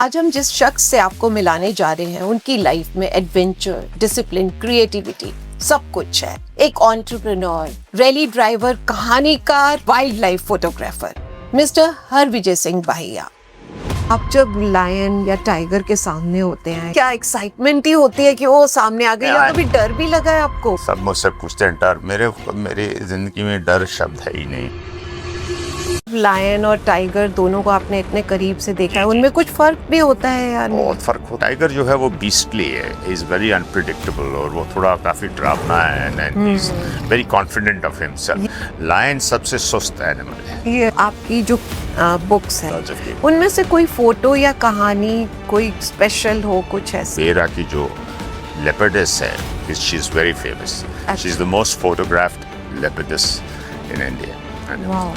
आज हम जिस शख्स से आपको मिलाने जा रहे हैं उनकी लाइफ में एडवेंचर, डिसिप्लिन, क्रिएटिविटी सब कुछ है। एक एंटरप्रेन्योर, रैली ड्राइवर, कहानीकार, wild life photographer mister Harvijay Singh Bhahiya. आप जब लायन या टाइगर के सामने होते हैं क्या एक्साइटमेंट ही होती है कि वो सामने आ गई, या कभी डर भी लगा है आपको? सब मुझसे पूछते हैं डर, मेरी जिंदगी में डर शब्द है ही नहीं। लायन और टाइगर दोनों को आपने इतने करीब से देखा है, उनमें कुछ फर्क भी होता है या नहीं? बहुत फर्क होता है। टाइगर जो है वो बीस्टली है, ही इज वेरी अनप्रिडिक्टेबल और वो थोड़ा काफी डरावना है and he is very confident of himself. Lion सबसे सुस्त एनिमल है। ये आपकी जो बुक्स है उनमें से कोई फोटो या कहानी कोई स्पेशल हो, कुछ ऐसे? बेरा की जो लेपर्डस है, she is very famous. She is the most photographed leopards in India.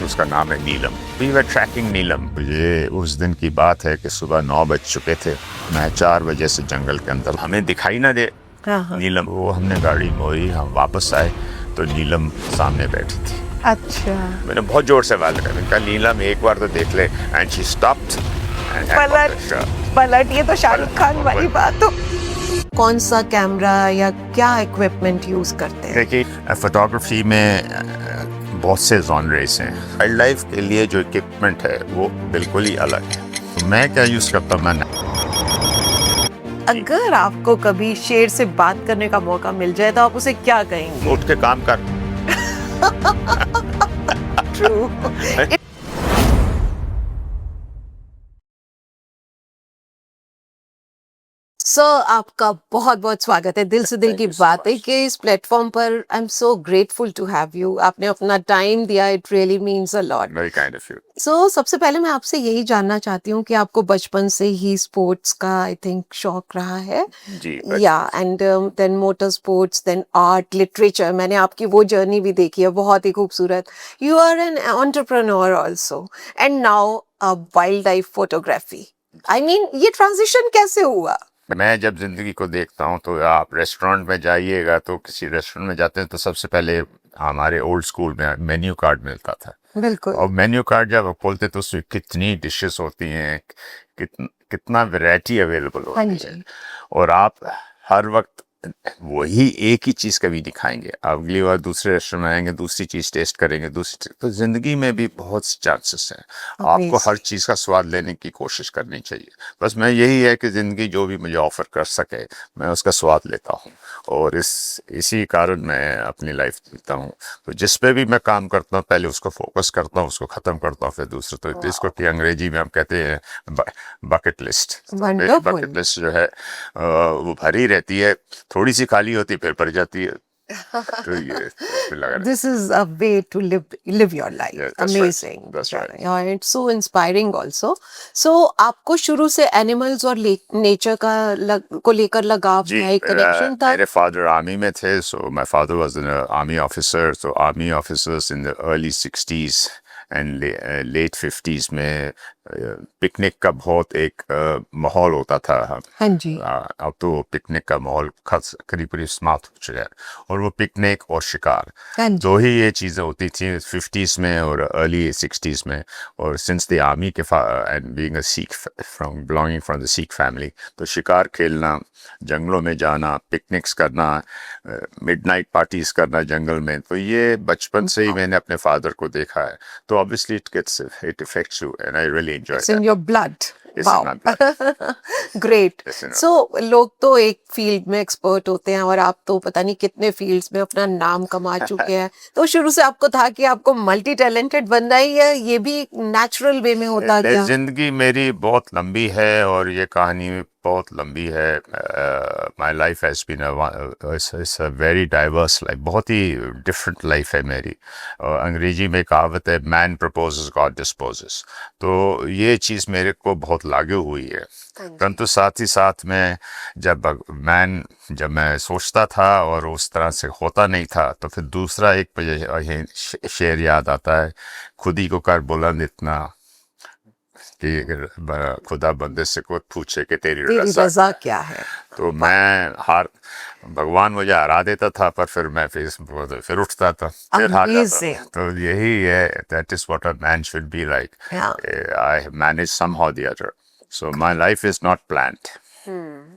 उसका नाम है नीलम। वी वर ट्रैकिंग नीलम। ये उस दिन की बात है कि सुबह 9 बज चुके थे। मैं 4 बजे से जंगल के अंदर, हमें दिखाई ना दे नीलम। वो हमने गाड़ी मोड़ी, हम वापस आए तो नीलम सामने बैठी थी। अच्छा। मैंने बहुत जोर से आवाज लगाई, मैंने कहा नीलम एक बार तो देख ले। And she stopped. पलट, ये तो शाहरुख खान वाली बात हो। कौन सा कैमरा या क्या इक्विपमेंट यूज करते हैं? देखिए, फोटोग्राफी में बहुत से जॉनरेस हैं। वाइल्ड लाइफ के लिए जो इक्विपमेंट है वो बिल्कुल ही अलग है। तो मैं क्या यूज करता हूँ? अगर आपको कभी शेर से बात करने का मौका मिल जाए तो आप उसे क्या कहेंगे? उठ के काम कर। ट्रू। सर, आपका बहुत बहुत स्वागत है दिल से दिल की बातें के इस प्लेटफॉर्म पर। I am so grateful to have you. आपने अपना टाइम दिया, it really means a lot. Very kind of you. So सबसे पहले मैं आपसे यही जानना चाहती हूँ कि आपको बचपन से ही स्पोर्ट्स का आई थिंक शौक रहा है? जी। या and then motor sports, then art, literature. मैंने आपकी वो जर्नी भी देखी है, बहुत ही खूबसूरत। You are an entrepreneur also and now a wild life photography. I mean, ये ट्रांजिशन कैसे हुआ? मैं जब जिंदगी को देखता हूँ तो आप रेस्टोरेंट में जाइएगा, तो किसी रेस्टोरेंट में जाते हैं तो सबसे पहले हमारे ओल्ड स्कूल में मेन्यू कार्ड मिलता था। बिल्कुल। और मेन्यू कार्ड जब आप खोलते तो उसमें कितनी डिशेस होती हैं, कितना वैरायटी अवेलेबल होती है। और आप हर वक्त वही एक ही चीज़ कभी नहीं खाएंगे। आप अगली बार दूसरे रेस्टोरेंट में आएंगे, दूसरी चीज़ टेस्ट करेंगे, तो ज़िंदगी में भी बहुत सी चांसेस हैं। आपको हर चीज़ का स्वाद लेने की कोशिश करनी चाहिए। बस मैं यही है कि ज़िंदगी जो भी मुझे ऑफ़र कर सके मैं उसका स्वाद लेता हूँ, और इसी कारण मैं अपनी लाइफ जीता हूँ। तो जिस पे भी मैं काम करता हूँ पहले उसको फोकस करता हूँ, उसको ख़त्म करता हूँ, फिर दूसरा। तो इसको कि अंग्रेजी में हम कहते हैं बकेट लिस्ट। बकेट लिस्ट जो है वो भरी रहती है, थोड़ी सी खाली होती फिर भर जाती है। तो ये This is a way to live your life. Yeah, that's Amazing. right. That's right. Yeah, it's so inspiring also. So आपको शुरू से एनिमल्स और नेचर को लेकर लगाव था, एक कनेक्शन था? मेरे फादर आर्मी में थे, so my father was an army officer. So army officers in the early 60s and late 50s में पिकनिक का बहुत एक माहौल होता था। हाँ जी। अब तो पिकनिक का माहौल करीब करीब समाप्त हो चुका है, और वो पिकनिक और शिकार दो ही ये चीज़ें होती थी 50s में और अर्ली 60s में। और सिंस द आर्मी के and being a Sikh belonging from the Sikh family, तो शिकार खेलना, जंगलों में जाना, पिकनिक्स करना, मिडनाइट पार्टीज करना जंगल में, तो ये बचपन से ही मैंने अपने फादर को देखा है। तो obviously it effects you and I really enjoy it's in your blood. It's in my blood. Great. It's in our- सो लोग तो एक फील्ड में एक्सपर्ट होते हैं और आप तो पता नहीं कितने फील्ड्स में अपना नाम कमा चुके हैं। तो शुरू से आपको था कि आपको मल्टी टैलेंटेड बनना ही है, ये भी नेचुरल वे में होता गया? जिंदगी मेरी बहुत लंबी है और ये कहानी बहुत लंबी है। My life has been a very diverse life, बहुत ही डिफरेंट लाइफ है मेरी। अंग्रेजी में कहावत है, मैन प्रपोजेस गॉड डिस्पोजेस। तो ये चीज़ मेरे को बहुत लागू हुई है। परंतु साथ ही साथ में जब मैं सोचता था और उस तरह से होता नहीं था, तो फिर दूसरा एक शेर याद आता है, खुद ही को कर बुलंद इतना कि खुदा बंदे से को पूछे कि तेरी रज़ा क्या है। तो भगवान मुझे हरा देता था, पर फिर मैं फिर उठता था, फिर हार जाता था। तो यही है, that is what a man should be like. I manage somehow the other. So my life is not planned.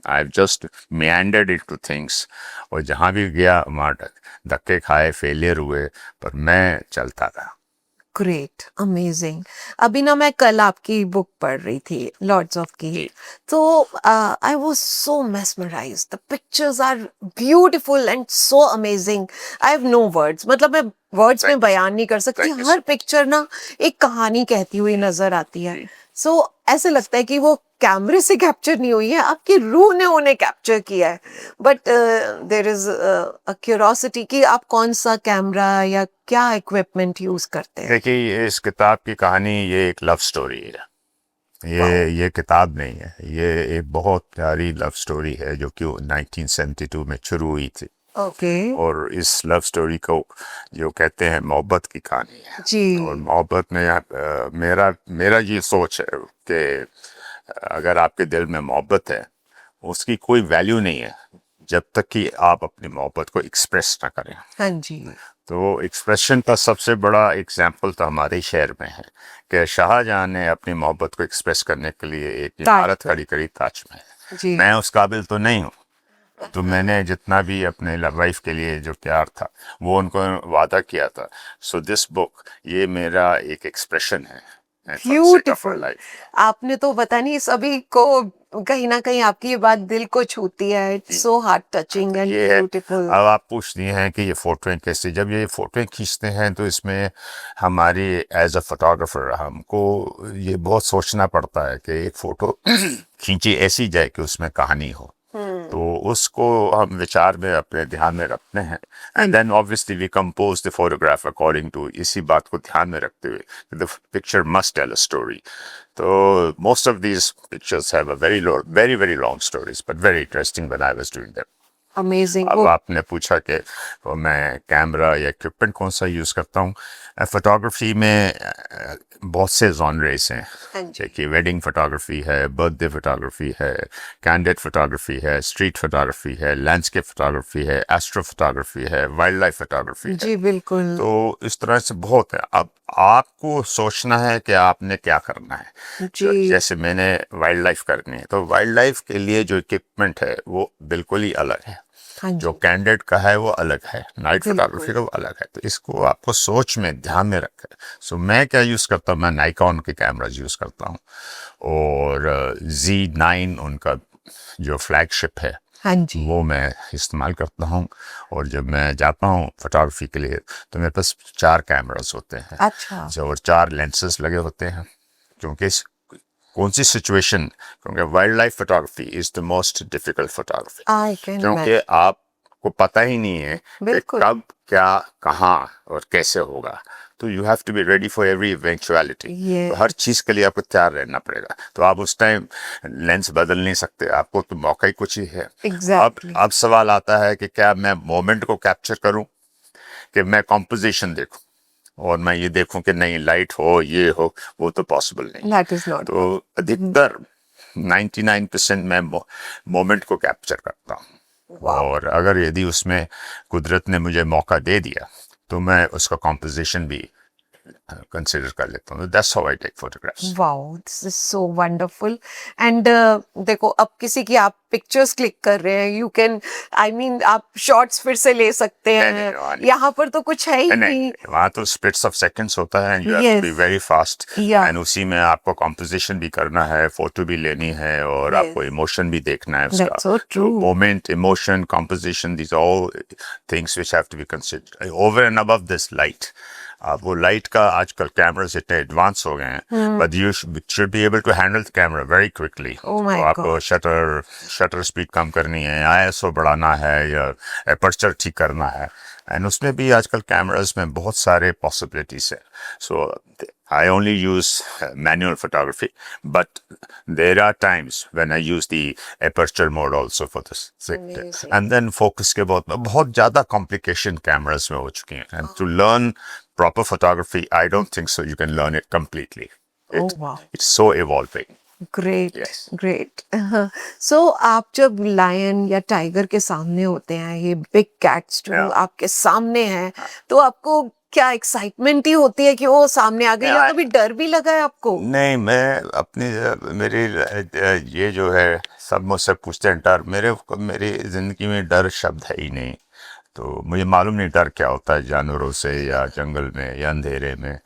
I've just meandered into things. और जहाँ भी गया वहाँ धक्के खाए, फेलियर हुए, पर मैं चलता रहा. Great, amazing. अभी ना मैं कल आपकी बुक पढ़ रही थी, लॉर्ड्स ऑफ की. तो I was so mesmerised. The pictures are beautiful and so amazing. I have no words. मतलब मैं वर्ड्स में बयान नहीं कर सकती. Thank you, हर पिक्चर ना एक कहानी कहती हुई नजर आती है. सो ऐसे लगता है कि वो कैमरे से कैप्चर नहीं हुई है, आपकी रूह ने उन्हें कैप्चर किया है. But there is a curiosity कि आप कौन सा कैमरा या क्या इक्विपमेंट यूज करते हैं. देखिए, इस किताब की कहानी ये एक लव स्टोरी है. ये किताब नहीं है, ये एक बहुत प्यारी लव स्टोरी है जो कि 1972 में शुरू हुई थी. ओके. और इस लव स्टोरी को जो कहते हैं मोहब्बत की कहानी है. जी. और मोहब्बत में मेरा ये सोच है कि अगर आपके दिल में मोहब्बत है, उसकी कोई वैल्यू नहीं है जब तक कि आप अपनी मोहब्बत को एक्सप्रेस ना करें. हाँ जी. तो एक्सप्रेशन का सबसे बड़ा एग्जाम्पल तो हमारे शहर में है कि शाहजहां ने अपनी मोहब्बत को एक्सप्रेस करने के लिए एक इमारत खड़ी करी, ताजमहल. जी. मैं उस काबिल तो नहीं हूँ, तो मैंने जितना भी अपने वाइफ के लिए जो प्यार था वो उनको वादा किया था. सो दिस बुक ये मेरा एक एक्सप्रेशन है. ब्यूटीफुल. आपने तो पता नहीं सभी को कहीं ना कहीं आपकी ये बात दिल को छूती है. It's so heart touching and beautiful. अब आप पूछती हैं कि ये फोटोएं कैसे, जब ये फोटोएं खींचते हैं तो इसमें हमारी एज अ फोटोग्राफर हमको ये बहुत सोचना पड़ता है कि एक फोटो खींची ऐसी जाए कि उसमें कहानी हो. तो उसको हम विचार में अपने ध्यान में रखते हैं. And then obviously we compose the photograph according to, इसी बात को ध्यान में रखते हुए the picture must tell a story. तो most of these pictures have a very very long stories but very interesting when I was doing them. Amazing. अब आपने पूछा कि तो मैं कैमरा या इक्विपमेंट कौन सा यूज़ करता हूँ. फोटोग्राफी में बहुत से जॉनरेस हैं. देखिए, वेडिंग फोटोग्राफी है, बर्थडे फोटोग्राफी है, कैंडिड फोटोग्राफी है, स्ट्रीट फोटोग्राफी है, लैंडस्केप फोटोग्राफी है, एस्ट्रो फोटोग्राफी है, वाइल्ड लाइफ फोटोग्राफी है. जी बिल्कुल. तो इस तरह से बहुत है. अब आपको सोचना है कि आपने क्या करना है. जी. जैसे मैंने वाइल्ड लाइफ करनी है, तो वाइल्ड लाइफ के लिए जो इक्विपमेंट है वो बिल्कुल ही अलग है. हाँ जो जी. कैंडेड का है वो अलग है, नाइट बिल्कुल. फोटोग्राफी का वो अलग है. तो इसको आपको सोच में ध्यान में रखें. सो मैं क्या यूज़ करता हूँ, मैं नाइकॉन के कैमराज यूज़ करता हूँ और Z9 उनका जो फ्लैगशिप है हाँ जी. वो मैं इस्तेमाल करता हूँ. और जब मैं जाता हूँ फोटोग्राफी के लिए तो मेरे पास 4 कैमरास होते हैं. अच्छा. और 4 लेंसेज लगे होते हैं. क्योंकि कौन सी सिचुएशन, क्योंकि wild life photography is the most difficult photography. I can क्योंकि आपको पता ही नहीं है कि कब क्या कहाँ और कैसे होगा. तो you have to be ready for every eventuality. तो हर चीज़ के लिए आपको तैयार रहना पड़ेगा. तो आप उस टाइम लेंस बदल नहीं सकते, आपको तो मौका ही कुछ ही है. Exactly. अब सवाल आता है कि क्या मैं मोमेंट को कैप्चर करूं कि मैं कॉम्पोजिशन देखूं और मैं ये देखूं कि नहीं लाइट हो ये हो, वो तो पॉसिबल नहीं. That is not. तो अधिकतर 99% मैं मोमेंट को कैप्चर करता हूँ. और अगर यदि उसमें कुदरत ने मुझे मौका दे दिया तो मैं उसका कॉम्पोजिशन भी कंसिडर कर लेता हूँ. That's how I take photographs. Wow, this is so wonderful. And देखो, अब किसी की आप पिक्चर्स क्लिक कर रहे हैं, यू कैन, आई मीन आप शॉट्स फिर से ले सकते हैं. यहाँ पर तो कुछ है ही नहीं. वहाँ तो स्प्लिट्स ऑफ सेकंड्स होता है. You have to be very fast. And उसी में आपको कॉम्पोजिशन भी करना है, फोटो भी लेनी है और आपको इमोशन भी देखना है उसका. So true. Moment, emotion, composition, these all things which have to be considered over and above this light. अब वो लाइट का आजकल कैमरास इतने एडवांस हो गए हैं, but you should be able to handle the camera very quickly. तो आपको शटर स्पीड कम करनी है, ISO बढ़ाना है या एपर्चर ठीक करना है. एंड उसमें भी आजकल कैमरास में बहुत सारे पॉसिबिलिटीज है. सो I only use manual photography, but there are times when I use the aperture mode also for this. And then focus के बहुत ज़्यादा complication cameras में हो चुके हैं. And to learn proper photography, I don't think so you can learn it completely. It's so evolving. Great. Great. So आप जब lion या टाइगर के सामने होते हैं, ये बिग कैट्स जो आपके सामने हैं, तो आपको क्या एक्साइटमेंट ही होती है कि वो सामने आ गई, या कभी डर भी लगा है आपको? नहीं, मैं अपनी मेरी ये जो है सब मुझसे पूछते हैं डर, मेरी जिंदगी में डर शब्द है ही नहीं। तो मुझे मालूम नहीं डर क्या होता है, जानवरों से या जंगल में या अंधेरे में।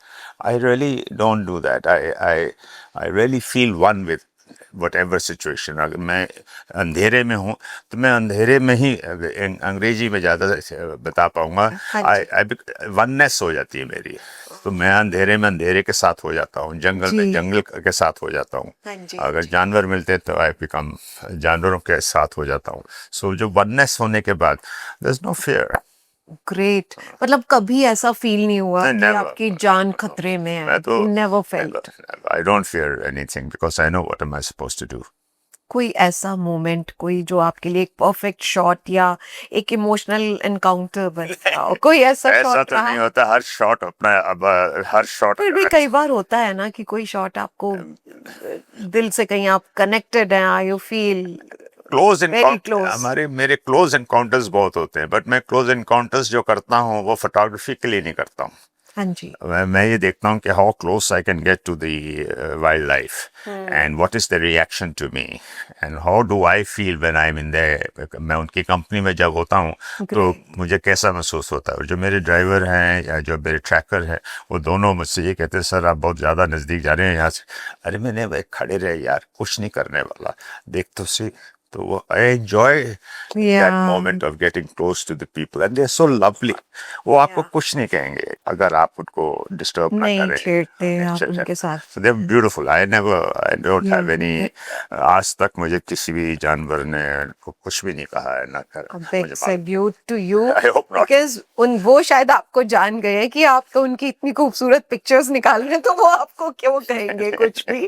I really don't do that. I really feel one with what ever situation. अगर मैं अंधेरे में हूँ तो मैं अंधेरे में ही, अंग्रेजी में ज़्यादा बता पाऊँगा, हाँ आई जी। आई वननेस हो जाती है मेरी। तो मैं अंधेरे में अंधेरे के साथ हो जाता हूँ, जंगल में जी। जंगल के साथ हो जाता हूँ। हाँ जी। अगर जानवर मिलते तो आई बिकम जानवरों के साथ हो जाता हूँ। सो जो वननेस होने के बाद there is no fear. Great. मतलब कभी ऐसा फील नहीं हुआ कि नेवर। आपकी जान खतरे में है? मैं तो you never felt? I don't fear anything because I know what am I supposed to do. कोई ऐसा मोमेंट, कोई जो आपके लिए एक परफेक्ट शॉट या एक इमोशनल एनकाउंटर बन गया हो? कोई ऐसा ऐसा शॉट तो नहीं रहा? होता, हर शॉट अपना, अब हर शॉट फिर भी कई बार होता है ना कि कोई शॉट आपको दिल से कहीं आप कनेक्टेड हैं, you feel close very encounter, close. हमारे मेरे क्लोज इनकाउंटर्स बहुत होते हैं, बट मैं क्लोज इनकाउंटर्स जो करता हूँ वो फोटोग्राफी के लिए नहीं करता हूँ। हाँ जी। मैं ये देखता हूँ कि how close I can get to the wild life and what is the reaction to me and how do I feel when I am in there. मैं उनकी कंपनी में जब होता हूँ तो Great. मुझे कैसा महसूस होता है। और जो मेरे ड्राइवर हैं या जो मेरे ट्रैकर हैं वो दोनों मुझसे ये कहते हैं सर आप बहुत ज़्यादा नज़दीक जा रहे हैं यहाँ से। अरे मैंने भाई खड़े रहे यार, कुछ नहीं करने वाला, देख तो सी। तो वो I enjoy that Yeah. Moment of getting close to the people and they are so lovely. वो आपको Yeah. कुछ नहीं कहेंगे अगर आप उनको डिस्टर्ब ना नहीं करें। छेड़ते आप उनके साथ। So they're beautiful. I don't have Yeah. any, आज तक मुझे किसी भी जानवर ने कुछ भी नहीं कहा है, ना कर A मुझे big salute to you, I hope not. because वो शायद आपको जान गए हैं कि आप तो उनकी इतनी खूबसूरत पिक्चर्स निकाल रहे हैं, तो वो आपको क्यों कहेंगे कुछ भी।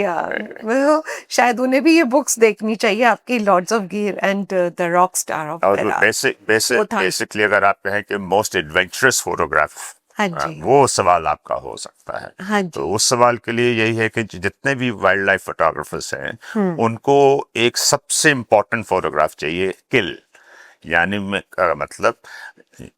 या वो शायद उन्हें भी ये बुक्स देखनी चाहिए आपकी, लॉर्ड्स ऑफ गिर and the rock star of और पेरा। वो था। बेसिकली अगर आप कहें कि मोस्ट एडवेंचरस फोटोग्राफ, हाँ जी। वो सवाल आपका हो सकता है। हाँ तो जी। उस सवाल के लिए यही है कि जितने भी वाइल्ड लाइफ फोटोग्राफर्स हैं उनको एक सबसे इम्पोर्टेंट फोटोग्राफ चाहिए, किल। यानी मतलब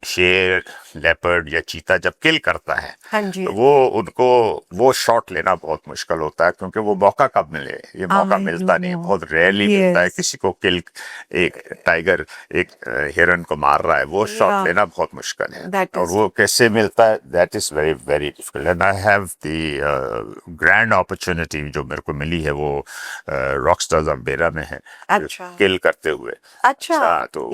शेर, लेपर्ड या चीता जब किल करता है हाँ जी। तो उनको वो शॉट लेना बहुत मुश्किल होता है, क्योंकि वो मौका कब मिले, ये मौका I मिलता नहीं, know. बहुत रेयरली मिलता है Yes. किसी को किल। एक टाइगर एक हिरन को मार रहा है, वो शॉट Yeah. लेना बहुत मुश्किल है। That और is वो कैसे मिलता है, that is very very difficult. And I have the grand opportunity जो मेरे को मिली है वो रॉकस्टार्स ऑफ बेरा में है, अच्छा। किल करते हुए। अच्छा। तो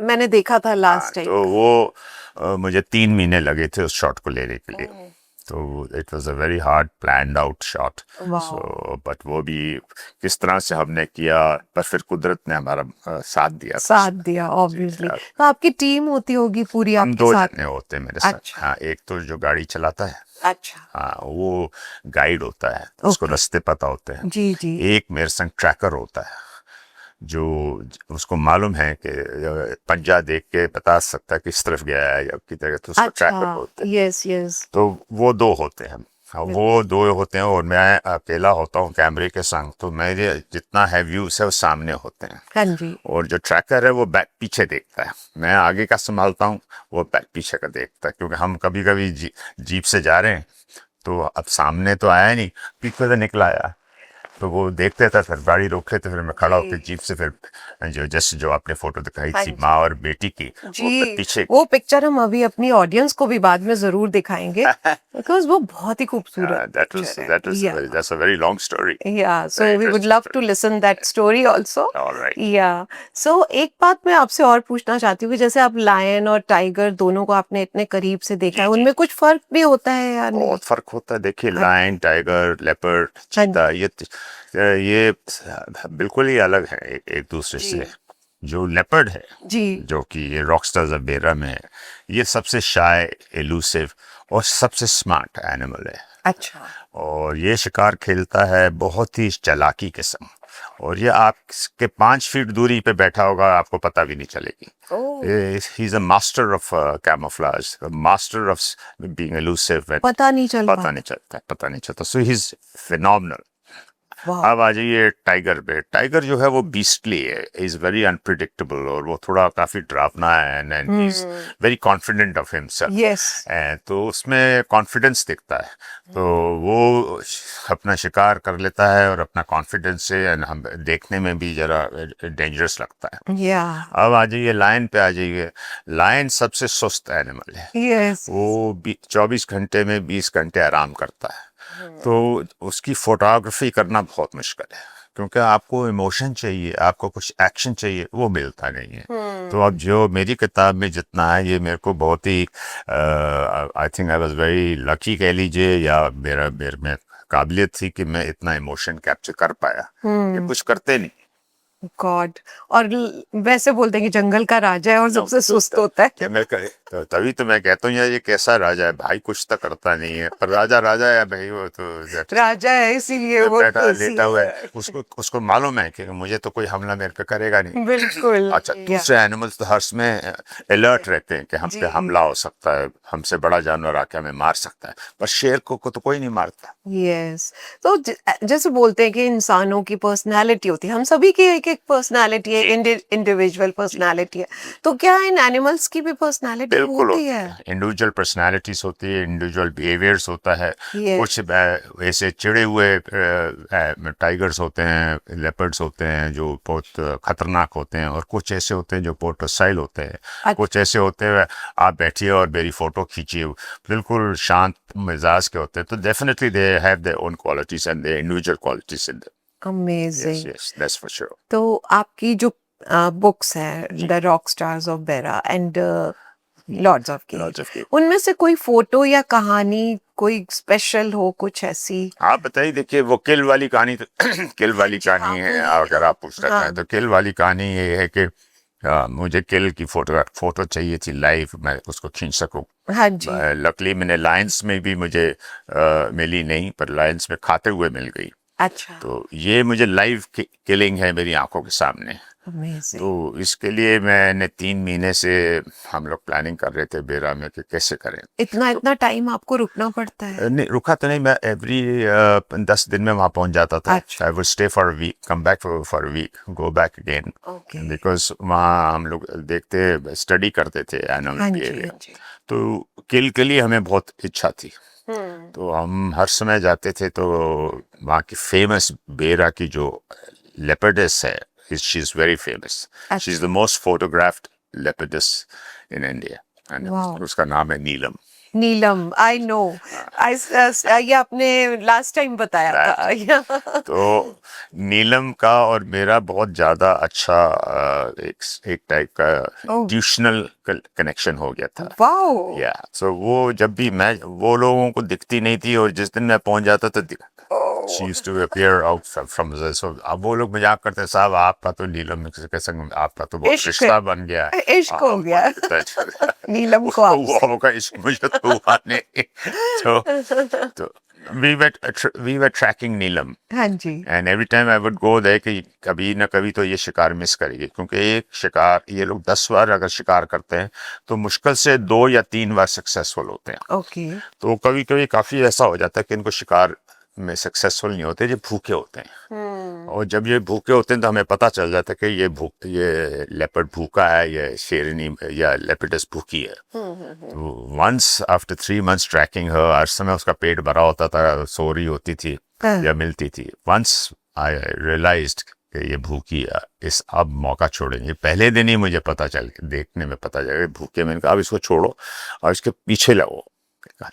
मैंने देखा था लास्ट टाइम। तो वो मुझे 3 महीने लगे थे उस शॉट को लेने के लिए। तो it was a very hard planned out shot. Wow. So but वो भी किस तरह से हमने किया, पर फिर कुदरत ने हमारा साथ दिया। साथ दिया ऑब्वियसली। तो आपकी टीम होती होगी पूरी हम आपके 2 साथ? जने होते हैं मेरे साथ। अच्छा। हाँ, एक तो जो गाड़ी चलाता है, अच्छा। हाँ वो गाइड होता है, उसको Okay. रास्ते पता होते हैं। जी जी। एक मेरे संग ट्रैकर होता है जो उसको मालूम है कि पंजा देख के बता सकता है किस तरफ गया है या किधर गया, तो उसको ट्रैकर अच्छा। बोलते हैं। Yes yes. तो वो 2 होते हैं। हाँ, वो 2 होते हैं और मैं अकेला होता हूँ कैमरे के संग। तो मेरे जितना है व्यूज है वो सामने होते हैं। हाँ जी। और जो ट्रैकर है वो बैक पीछे देखता है, मैं आगे का संभालता हूँ, वो बैक पीछे का देखता है। क्योंकि हम कभी कभी जीप से जा रहे हैं तो अब सामने तो आया नहीं, पीछे से निकला आया, तो वो देखते था, फिर गाड़ी रोके तो फिर मैं खड़ा होकर जीप से फिर जो आपने फोटो दिखाई हाँ थी जी। माँ और बेटी की, वो जी, फिर पीछे। वो पिक्चर हम अभी अपनी ऑडियंस को भी बाद में जरूर दिखाएंगे, बिकॉज वो बहुत ही खूबसूरत पिक्चर है। that's a very long story. Yeah, so Very we would interesting love to story. listen that story also. All right. Yeah. So एक बात मैं आपसे और पूछना चाहती हूँ कि जैसे आप लायन और टाइगर दोनों को आपने इतने करीब से देखा है, उनमें कुछ फर्क भी होता है या नहीं? बहुत फर्क होता है। देखिए, लायन, टाइगर, लेपर्ड, चीता, ये बिल्कुल ही अलग है एक दूसरे से। जो लेपर्ड है जी जो कि ये रॉकस्टार्स ऑफ बेरा में है, ये सबसे शाय, एलूसिव और सबसे स्मार्ट एनिमल है। अच्छा। और ये शिकार खेलता है बहुत ही चालाकी के संग, और ये आपके 5 फीट दूरी पे बैठा होगा, आपको पता भी नहीं चलेगी। He is a master of camouflage, master of being elusive. पता नहीं चलता। पता नहीं चलता। So he is phenomenal. वाह। अब आ जाइए टाइगर पे। टाइगर जो है वो बीस्टली है, इज वेरी अनप्रिडिक्टेबल, और वो थोड़ा काफी डरावना है, and is very confident of himself. Yes. तो उसमें कॉन्फिडेंस दिखता है, तो वो अपना शिकार कर लेता है और अपना कॉन्फिडेंस से, एंड हम देखने में भी जरा डेंजरस लगता है। या। अब आ जाइए लायन पे, आ जाइए। लायन सबसे सुस्त एनिमल है, यस। वो 24 घंटे में 20 घंटे आराम करता है, तो उसकी फोटोग्राफी करना बहुत मुश्किल है, क्योंकि आपको इमोशन चाहिए, आपको कुछ एक्शन चाहिए, वो मिलता नहीं है। तो अब जो मेरी किताब में जितना है, ये मेरे को बहुत ही I think I was very lucky कह लीजिए, या मेरे में काबिलियत थी कि मैं इतना इमोशन कैप्चर कर पाया, ये कुछ करते नहीं। गॉड। और वैसे बोलते हैं कि जंगल का राजा है और सबसे सुस्त होता है। क्या मैं कहे, तो तभी तो मैं कहता हूँ यार, ये कैसा राजा है भाई, कुछ तो करता नहीं है, पर राजा राजा है भाई, वो तो राजा है इसीलिए वो बैठा तुलसी लेटा हुआ है, है। उसको उसको मालूम है कि मुझे तो कोई हमला मेरे पे करेगा नहीं। बिल्कुल। अच्छा, दूसरे एनिमल्स तो हर समय अलर्ट रहते हैं कि हम जी। पे हमला हो सकता है, हमसे बड़ा जानवर आके हमें मार सकता है, पर शेर को तो कोई नहीं मारता। यस। तो जैसे बोलते हैं कि इंसानों की पर्सनालिटी होती है, हम सभी की एक एक पर्सनालिटी है, इंडिविजुअल पर्सनालिटी है, तो क्या इन एनिमल्स की भी पर्सनालिटी बिल्कुल होती होती है? है, इंडिविजुअल पर्सनालिटीज होती है, इंडिविजुअल बिहेवियर्स होता है। Yes. कुछ ऐसे चिड़े हुए टाइगर्स होते हैं, लेपर्ड्स होते हैं जो बहुत खतरनाक होते हैं, और कुछ ऐसे होते हैं जो बहुत डॉसाइल होते हैं। अच्छा। कुछ ऐसे होते हैं, आप बैठिए और मेरी फोटो खींचिए, बिल्कुल शांत मिजाज के होते हैं। तो definitely they have their own qualities and their individual qualities in them. Amazing. Yes, that's for sure. तो आपकी जो बुक्स हैं, the rock stars of Bera and lords of Lords of cave, Cave। उनमें से कोई फोटो या कहानी कोई स्पेशल हो, कुछ ऐसी? आप बताइए, देखिए वो किल वाली कहानी तो किल वाली जी, कहानी हाँ, है, बोलिए। अगर आप पूछना हाँ। चाहें तो किल वाली कहानी ये है कि मुझे किल की फोटो चाहिए थी लाइव, मैं उसको खींच सकूं। हाँ जी। लकली मैंने लायंस में भी मुझे मिली नहीं, पर लायंस में खाते हुए मिल गई। अच्छा। तो ये मुझे लाइव किलिंग है मेरी आंखों के सामने। अमेजिंग। तो इसके लिए मैंने 3 महीने से हम लोग प्लानिंग कर रहे थे बेरा में कि कैसे करें। इतना इतना टाइम आपको रुकना पड़ता है? नहीं, रुका तो नहीं, मैं एवरी 10 दिन में वहाँ पहुँच जाता था। अच्छा। I would stay for a week, come back for a week, go back again, okay. Because वहाँ हम लोग देखते स्टडी करते थे एनिमल हाँ जी, बिहेवियर। हाँ जी। तो किल के लिए हमें बहुत इच्छा थी, हम्म। तो हम हर समय जाते थे। तो वहाँ की फेमस बेरा की जो लेपर्डस है, she is very famous, she is the most photographed leopards in India, and wow. उसका नाम है नीलम। नीलम, आई नो। आई ये आपने लास्ट टाइम बताया था। तो नीलम का और मेरा बहुत ज़्यादा अच्छा एक टाइप का ओह। ट्यूशनल कनेक्शन हो गया था। वाओ। या सो वो जब भी मैं, वो लोगों को दिखती नहीं थी, और जिस दिन मैं पहुंच जाता था she used to appear out from the, so अब वो लोग मजाक करते, साहब आपका तो नीलम के संग आपका तो बहुत इश्क, रिश्ता बन गया है। इश्क हो गया नीलम को वो आपसे। वो का इश्क मुझे तो हुआ नहीं। तो we were tracking नीलम, हाँ जी। And every time I would go there कि कभी ना कभी तो ये शिकार मिस करेगी, क्योंकि एक शिकार, ये लोग 10 बार अगर शिकार करते हैं तो मुश्किल से 2 या 3 बार सक्सेसफुल होते हैं। ओके। तो कभी कभी काफी ऐसा हो जाता है कि इनको शिकार में सक्सेसफुल नहीं होते, जब भूखे होते हैं। और जब ये भूखे होते हैं तो हमें पता चल जाता है कि ये लेपर्ड भूखा है, ये शेरनी या लेपर्डस भूखी है। तो वंस आफ्टर 3 months ट्रैकिंग हर, हर समय उसका पेट भरा होता था, सो रही होती थी या मिलती थी। वंस आई रियलाइज्ड कि ये भूखी है, इस अब मौका छोड़ेंगे। पहले दिन ही मुझे पता चल, देखने में पता चला भूखे, मैंने कहा अब इसको छोड़ो और इसके पीछे लगो,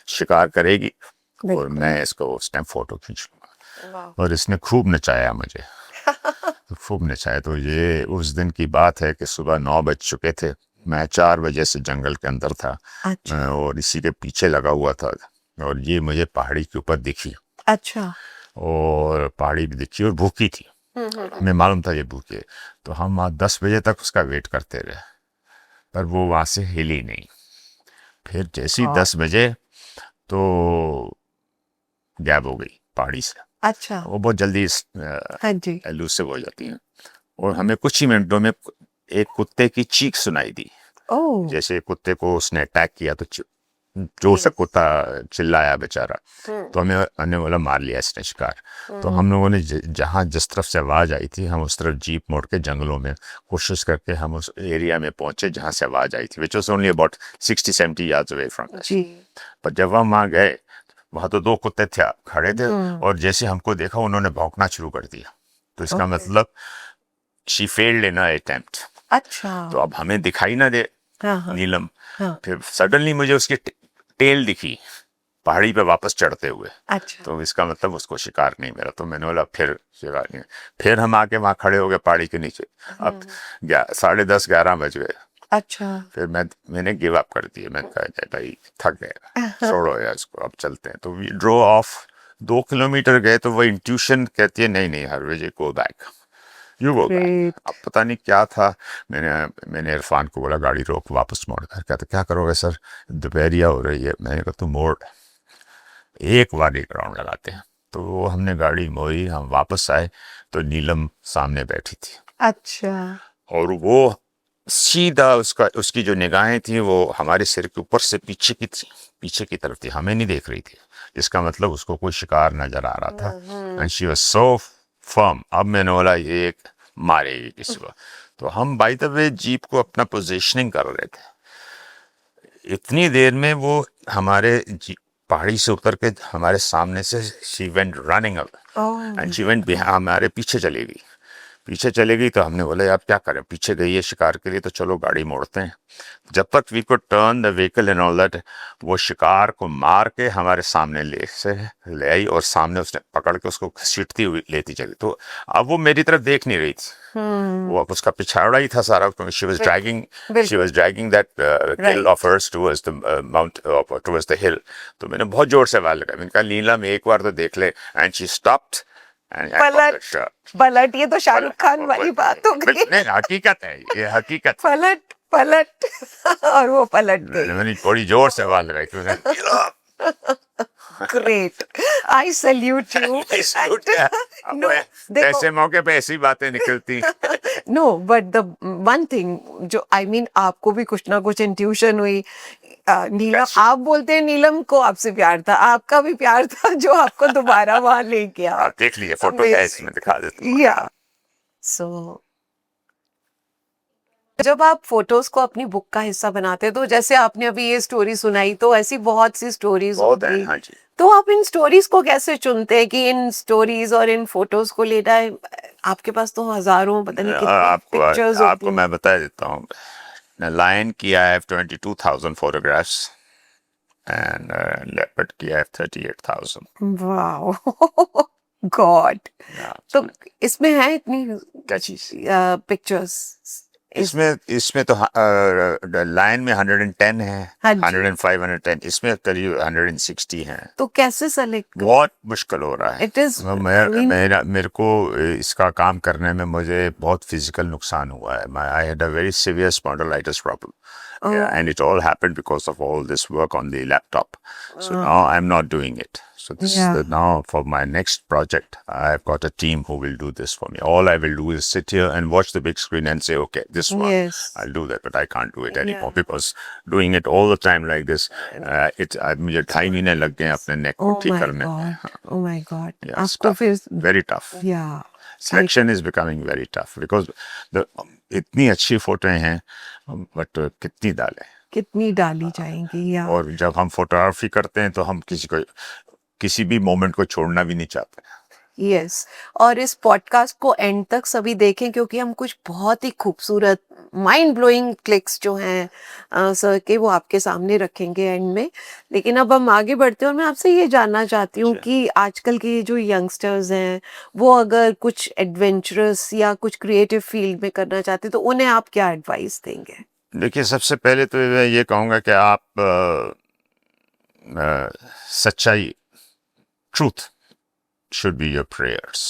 शिकार करेगी और मैं इसको उस टाइम फोटो खींच लूंगा। और इसने खूब नचाया मुझे, तो खूब नचाया। तो ये उस दिन की बात है कि सुबह 9 बज चुके थे, मैं 4 बजे से जंगल के अंदर था। अच्छा। और इसी के पीछे लगा हुआ था, और ये मुझे पहाड़ी के ऊपर दिखी। अच्छा। और पहाड़ी भी दिखी और भूखी थी, हमें मालूम था ये भूखी है। तो हम 10 बजे तक उसका वेट करते रहे, पर वो वहां से हिली नहीं। फिर जैसे ही 10 बजे तो गैप हो गई पहाड़ी से। अच्छा। वो बहुत जल्दी हाँ जी। एलूसिव हो जाती हैं, और हमें कुछ ही मिनटों में एक कुत्ते की चीख सुनाई दी। ओह। जैसे कुत्ते को उसने अटैक किया तो जोर से कुत्ता चिल्लाया बेचारा, तो हमने बोला मार लिया इसने शिकार। तो हम लोगों ने जहाँ जिस तरफ से आवाज़ आई थी हम उस तरफ जीप मोड़ के जंगलों में कोशिश करके हम उस एरिया में पहुंचे जहाँ से आवाज़ आई थी, which was only about 60-70 yards away from us। पर जब हम वहाँ गए वहाँ तो 2 कुत्ते थे खड़े थे, और जैसे हमको देखा उन्होंने भौंकना शुरू कर दिया। तो इसका मतलब शी फेल्ड इन अटेम्प्ट। अच्छा। तो अब हमें दिखाई ना दे नीलम, फिर सडनली मुझे उसकी टेल दिखी पहाड़ी पे वापस चढ़ते हुए। अच्छा। तो इसका मतलब उसको शिकार नहीं मिला। तो मैंने बोला फिर शिकार नहीं। फिर हम आके वहाँ खड़े हो गए पहाड़ी के नीचे। अब 10:30-11 बज गए। अच्छा। फिर मैंने गिव अप कर दिया। मैंने कहा भाई थक गए, छोड़ो यार इसको, अब चलते हैं। तो वी ड्रो ऑफ। 2 किलोमीटर गए तो वो इंट्यूशन कहती है नहीं Harvijay go back, you go back. अब पता नहीं क्या था, मैंने इरफान को बोला गाड़ी रोक, वापस मोड़ कर। कहते क्या करोगे सर, दोपहरिया हो रही है। मैंने कहा तू मोड़, एक बार एक राउंड लगाते हैं। तो हमने गाड़ी मोड़ी, हम वापस आए तो नीलम सामने बैठी थी। अच्छा। और वो सीधा उसकी जो निगाहें थी वो हमारे सिर के ऊपर से पीछे की तरफ थी, हमें नहीं देख रही थी। इसका मतलब उसको कोई शिकार नजर आ रहा था। And she was so firm. अब मैंने बोला ये एक मारेगी किसी को। तो हम बाय द वे जीप को अपना पोजीशनिंग कर रहे थे। इतनी देर में वो हमारे पहाड़ी से उतर के हमारे सामने से she went running away and she went हमारे पीछे चली गई। तो हमने बोला यार क्या करें, पीछे गई है शिकार के लिए तो चलो गाड़ी मोड़ते हैं। जब तक we could turn the vehicle and all that, वो शिकार को मार के हमारे सामने ले आई और सामने उसने पकड़ के उसको घसीटती हुई लेती चली। तो अब वो मेरी तरफ देख नहीं रही थी, वो अब उसका पिछाड़ा ही था सारा। She was dragging that kill of hers towards the mount, towards the hill. तो मैंने बहुत जोर से आवाज लगाई, मैंने कहा नीलम एक बार तो देख ले। And she stopped. पलट ये तो शाहरुख खान वाली बात हो गई। नहीं हकीकत है, ये हकीकत। पलट और वो पलट गई। मैंने बड़ी जोर से आवाज लगाई। Great, I salute you. No, ऐसे मौके पे ऐसी बातें निकलती। No but the one thing जो आई मीन आपको भी कुछ ना कुछ इंट्यूशन हुई। नीलम, आप बोलते हैं नीलम को आपसे प्यार था, आपका भी प्यार था जो आपको दोबारा वहां ले गया। आप देख लीजिए फोटो है इसमें, दिखा देता हूं। या सो जब आप फोटोज को अपनी बुक का हिस्सा बनाते हैं, तो जैसे आपने अभी ये स्टोरी सुनाई, तो ऐसी बहुत सी स्टोरीज होती। हाँ जी। तो आप इन स्टोरीज को कैसे चुनते हैं कि इन स्टोरीज और इन फोटोज को लेना है? आपके पास तो हजारों पता नहीं कितनी पिक्चर्स होती हैं। आपको मैं बता देता हूँ। लायन की I have 22,000 photographs and leopard की आई हैव 38,000। Wow God. तो इसमें है इतनी क्या चीज पिक्चर्स? इसमें तो लाइन में 110 है, 105, 110। इसमें करीब 160 हैं। तो कैसे सेलेक्ट? बहुत मुश्किल हो रहा है। इट इज मेरे को इसका काम करने में मुझे बहुत फिजिकल नुकसान हुआ है। I had a very severe spondylitis problem, and it all happened because of all this work on the laptop. So now I'm not doing it. So this is now for my next project. I've got a team who will do this for me. All I will do is sit here and watch the big screen and say, okay, this one, I'll do that. But I can't do it anymore because doing it all the time like this, मुझे 2.5 महीने लग गए अपने नेक को ठीक करने में। Oh my God. Yes, tough. Very tough. Yeah. Selection is becoming very tough because इतनी अच्छी फोटो हैं, बट कितनी डाली जाएंगी। या और जब हम फोटोग्राफी करते हैं तो हम किसी भी मोमेंट को छोड़ना भी नहीं चाहते। यस और इस पॉडकास्ट को एंड तक सभी देखें, क्योंकि हम कुछ बहुत ही खूबसूरत माइंड ब्लोइंग क्लिक्स जो हैं सर के, वो आपके सामने रखेंगे एंड में। लेकिन अब हम आगे बढ़ते हैं और मैं आपसे ये जानना चाहती हूँ कि आजकल के जो यंगस्टर्स हैं वो अगर कुछ एडवेंचरस या कुछ क्रिएटिव फील्ड में करना चाहते हैं तो उन्हें आप क्या एडवाइस देंगे? देखिए, सबसे पहले तो मैं ये कहूँगा कि आप सच्चाई, truth should be your prayers.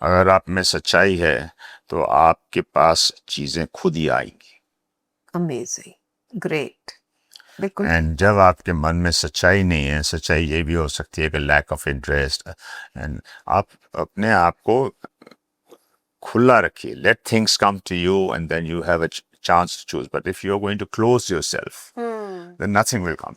अगर आप में सच्चाई है तो आपके पास चीजें खुद ही आएंगी। Amazing, great. बिल्कुल। एंड जब आपके मन में सच्चाई नहीं है, सच्चाई ये भी हो सकती है कि लैक ऑफ इंटरेस्ट, एंड आप अपने आप को खुला रखिए। Let things come to you and then you have a chance to choose. But if you're going to close yourself, then nothing will come.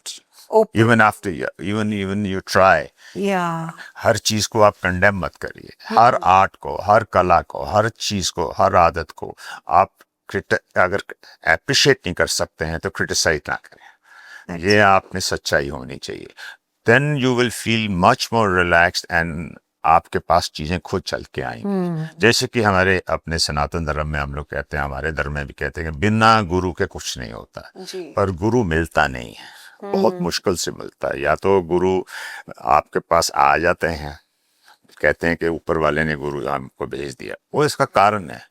Open. Even you try. Yeah. हर चीज को आप condemn मत करिए, हर आर्ट को, हर कला को, हर चीज को, हर आदत को आप अगर अप्रिशिएट नहीं कर सकते हैं तो क्रिटिसाइज ना करें। ये आप में सच्चाई होनी चाहिए। Then you will feel much more relaxed and आपके पास चीजें खुद चल के आएंगी। जैसे कि हमारे अपने सनातन धर्म में हम लोग कहते हैं, हमारे धर्म में भी कहते हैं कि बिना गुरु के कुछ नहीं होता, पर गुरु मिलता नहीं है, बहुत मुश्किल से मिलता है। या तो गुरु आपके पास आ जाते हैं, कहते हैं कि ऊपर वाले ने गुरु हमको भेज दिया, वो इसका कारण है।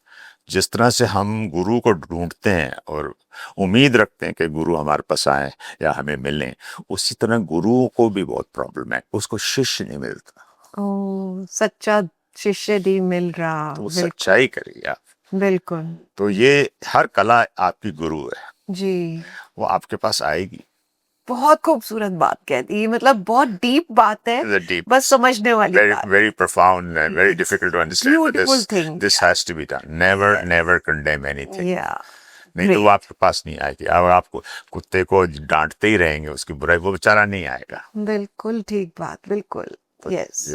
जिस तरह से हम गुरु को ढूंढते हैं और उम्मीद रखते हैं कि गुरु हमारे पास आए या हमें मिलें, उसी तरह गुरुओं को भी बहुत प्रॉब्लम है, उसको शिष्य नहीं मिलता। ओ, सच्चा शिष्य नहीं मिल रहा। तो सच्चाई करिए आप। बिल्कुल। तो ये हर कला आपकी गुरु है जी, वो आपके पास आएगी। बहुत खूबसूरत बात कह दी, मतलब बहुत डीप बात है, Deep, बस समझने वाली बात। very profound and very difficult to understand. But Beautiful thing. this has to be done. Never condemn anything. Yeah. नहीं तो वो आपके पास नहीं आएगी। अब आपको कुत्ते को डांटते ही रहेंगे उसकी बुराई, वो बेचारा नहीं आएगा। बिल्कुल ठीक बात, बिल्कुल। Yes,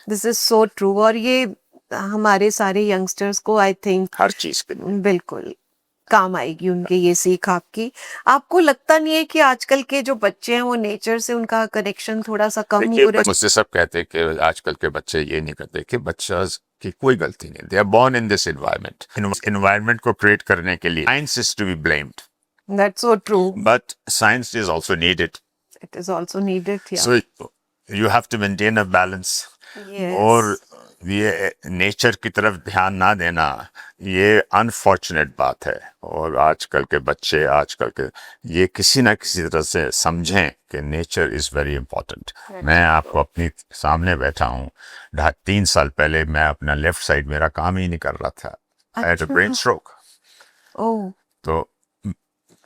this is so true. और ये हमारे सारे यंगस्टर्स को आई थिंक हर चीज पे बिल्कुल काम आएगी उनके ये सीख आपकी। आपको लगता नहीं है कि आजकल के जो बच्चे हैं वो नेचर से उनका कनेक्शन थोड़ा सा कम हो रहा है? मुझसे सब कहते हैं कि आजकल के बच्चे ये नहीं करते, कि बच्चा की कोई गलती नहीं, they are born in this environment. Environment को क्रिएट करने के लिए science is to be blamed. That's so true, but science is also needed. It is also needed, yeah. So you have to maintain a balance. और ये nature की तरफ ध्यान ना देना, ये अनफॉर्चुनेट बात है। और आजकल के बच्चे, आजकल के ये किसी ना किसी तरह से समझें कि नेचर इज़ वेरी इंपॉर्टेंट। मैं आपको अपनी सामने बैठा हूँ, 3 साल पहले मैं अपना लेफ्ट साइड मेरा काम ही नहीं कर रहा था। I had a brain stroke. तो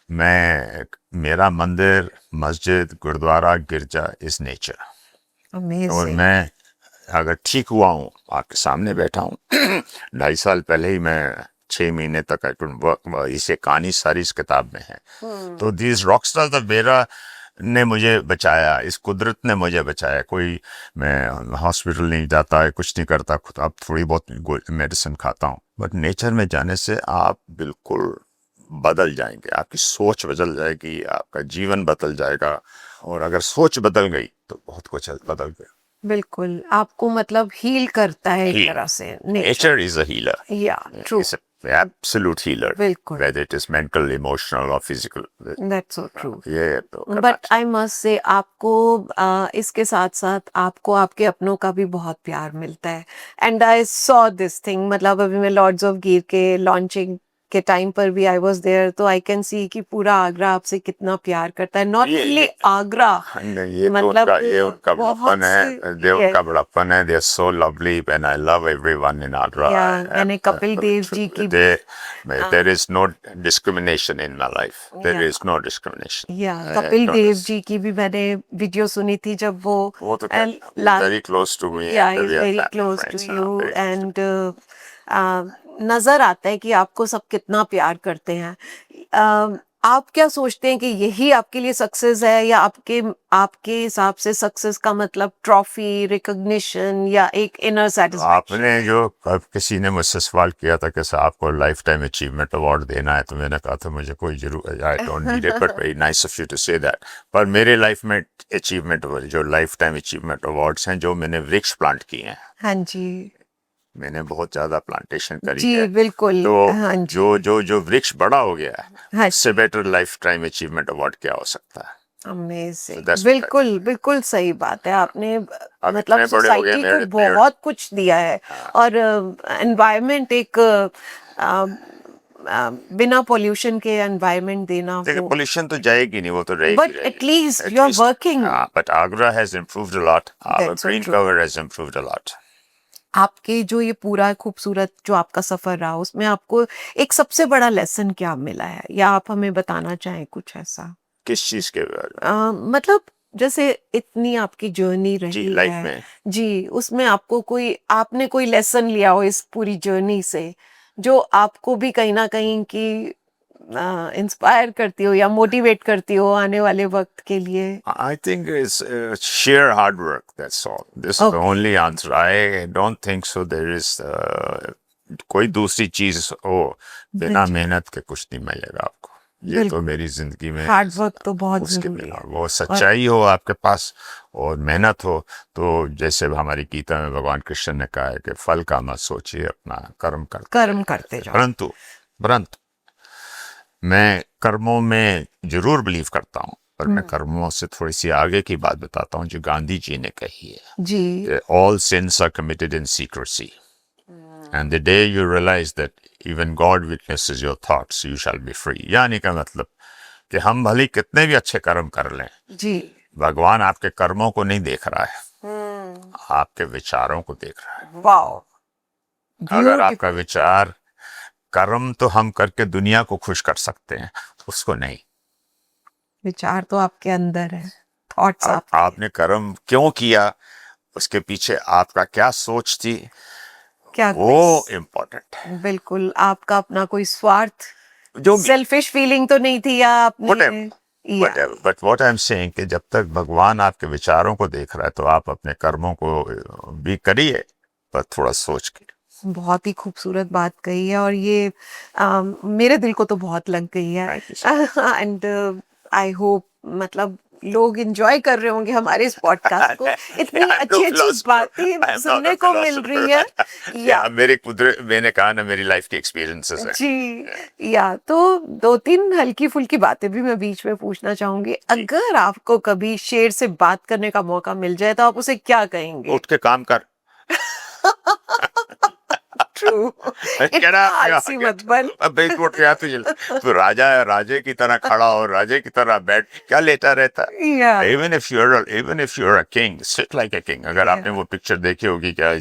मेरा मंदिर, मस्जिद, गुरुद्वारा, गिरजा इज नेचर। और मैं अगर ठीक हुआ हूँ, आपके सामने बैठा हूँ 2.5 साल पहले ही मैं 6 महीने तक आई कुडंट वर्क, इसे कहानी सारी इस किताब में है। तो दिस रॉकस्टार्स ऑफ बेरा ने मुझे बचाया, इस कुदरत ने मुझे बचाया। कोई मैं हॉस्पिटल नहीं जाता है, कुछ नहीं करता, खुद अब थोड़ी बहुत मेडिसिन खाता हूँ। बट नेचर में जाने से आप बिल्कुल बदल जाएंगे, आपकी सोच बदल जाएगी, आपका जीवन बदल जाएगा। और अगर सोच बदल गई तो बहुत कुछ बदल गया। बिल्कुल, आपको मतलब हील करता है एक तरह से। Nature is a healer. या ट्रू, इट्स एब्सोल्यूट हीलर। बिल्कुल, whether it is mental, emotional or physical. That's so true. But I must say आपको इसके साथ साथ आपको आपके अपनों का भी बहुत प्यार मिलता है। And I saw this thing, मतलब अभी मैं लॉर्ड्स ऑफ गिर के लॉन्चिंग के टाइम पर भी आई वाज देयर, तो आई कैन सी कि पूरा आगरा आपसे कितना प्यार करता है। नॉट ओनली आगरा, ये मतलब ये उनका बड़प्पन है, देव का बड़प्पन है। They are so lovely and I love everyone in Agra. मैंने कपिल देव जी की there is no discrimination in my life, there is no discrimination. Kapil Dev ji की भी मैंने वीडियो सुनी थी जब वो तो very close to me, very close to you. And नजर आता है कि आपको सब कितना प्यार करते हैं। आप क्या सोचते हैं कि यही आपके लिए सक्सेस है, या आपके हिसाब से सक्सेस का मतलब ट्रॉफी, रिकॉग्निशन या एक इनर सेटिस्फैक्शन? आपने जो किसी ने मुझसे सवाल किया था कि आपको लाइफ टाइम अचीवमेंट अवार्ड देना है, तो मैंने कहा था मुझे कोई जरूर, I don't need it, but very nice of you to say that. पर मेरे लाइफ में अचीवमेंट, जो लाइफ टाइम अचीवमेंट अवार्ड्स हैं, जो मैंने वृक्ष प्लांट किए हैं। हाँ जी, मैंने बहुत ज्यादा प्लांटेशन करी जी, है। बिल्कुल। तो हाँ जी, जो वृक्ष बड़ा हो गया है, हाँ, उससे better life time achievement award क्या हो सकता है? अमेजिंग। that's बिल्कुल बिल्कुल सही बात है। आपने मतलब इतने बड़े हो गए सोसाइटी को बहुत कुछ दिया है। और एनवायरनमेंट एक बिना पोल्यूशन के एनवायरनमेंट देना, देखिए पोल्यूशन तो जाएगी नहीं, वो तो रहेगी, but at least you are working. But Agra has improved a lot, our green cover has improved a lot. आपके जो ये पूरा खूबसूरत जो आपका सफर रहा, उसमें आपको एक सबसे बड़ा लेसन क्या मिला है, या आप हमें बताना चाहें कुछ ऐसा? किस चीज के बारे में? मतलब जैसे इतनी आपकी जर्नी रही लाइफ है में जी, उसमें आपने कोई लेसन लिया हो इस पूरी जर्नी से, जो आपको भी कहीं ना कहीं की इंस्पायर करती हो या मोटिवेट करती हो आने वाले वक्त के लिए? I think it's sheer hard work. That's all. This is the Okay. only answer. I don't think so. There is कोई दूसरी चीज हो, बिना जी, मेहनत के कुछ नहीं मिलेगा आपको। ये तो बिल्कुल। मेरी जिंदगी में हार्ड वर्क तो बहुत उसके जरूरी बिना है। वो और सच्चाई हो आपके पास और मेहनत हो, तो जैसे हमारी गीता में भगवान कृष्ण ने कहा है कि फल का मत सोचिए, अपना कर्म करते कर्म करते रहिए। जाओ। परंतु मैं कर्मों में जरूर बिलीव करता हूँ, पर मैं हम्म, कर्मों से थोड़ी सी आगे की बात बताता हूँ जो गांधी जी ने कही है जी। कि all sins are committed in secrecy, and the day you realize that even God witnesses your thoughts, you shall be free। यानी का मतलब कि हम भले कितने भी अच्छे कर्म कर लें, जी। भगवान आपके कर्मों को नहीं देख रहा है, हम्म, आपके विचारों को देख रहा है। वाओ, अगर आपका ब्यूटीफुल। विचार, कर्म तो हम करके दुनिया को खुश कर सकते हैं, उसको नहीं। विचार तो आपके अंदर है, थॉट्स अब आपके। आपने कर्म क्यों किया, उसके पीछे आपका क्या सोच थी, क्या कोई वो इम्पोर्टेंट है। बिल्कुल आपका अपना कोई स्वार्थ, जो भी सेल्फिश फीलिंग तो नहीं थी, या आपने या whatever, but what I'm saying कि जब तक भगवान आपके विचारों को देख रहा है तो आप अपने कर्मों को भी करिए, पर थोड़ा सोच के। बहुत ही खूबसूरत बात कही है, और ये मेरे दिल को तो बहुत लग गई है। Thank you so much. And I hope मतलब लोग एंजॉय कर रहे होंगे हमारे इस पॉडकास्ट को, इतनी I'm no अच्छी अच्छी philosopher. बातें I'm not सुनने a को मिल philosopher. रही है। या या मेरे कुदरत, मैंने कहा ना, मेरी लाइफ के एक्सपीरियंसेस हैं। जी, या तो दो तीन हल्की फुल्की बातें भी मैं बीच में पूछना चाहूंगी। जी, अगर आपको कभी शेर से बात करने का मौका मिल जाए तो आप उसे क्या कहेंगे? उठ के काम कर। ट्रू। Get इतना up, yeah, आलसी मत get बन। अब बेच उठ के तुझे तो राजा है, राजे की तरह खड़ा और राजे की तरह बैठ क्या लेटा रहता या है। even if you're a king, sit like a king। अगर आपने या वो पिक्चर देखी होगी, क्या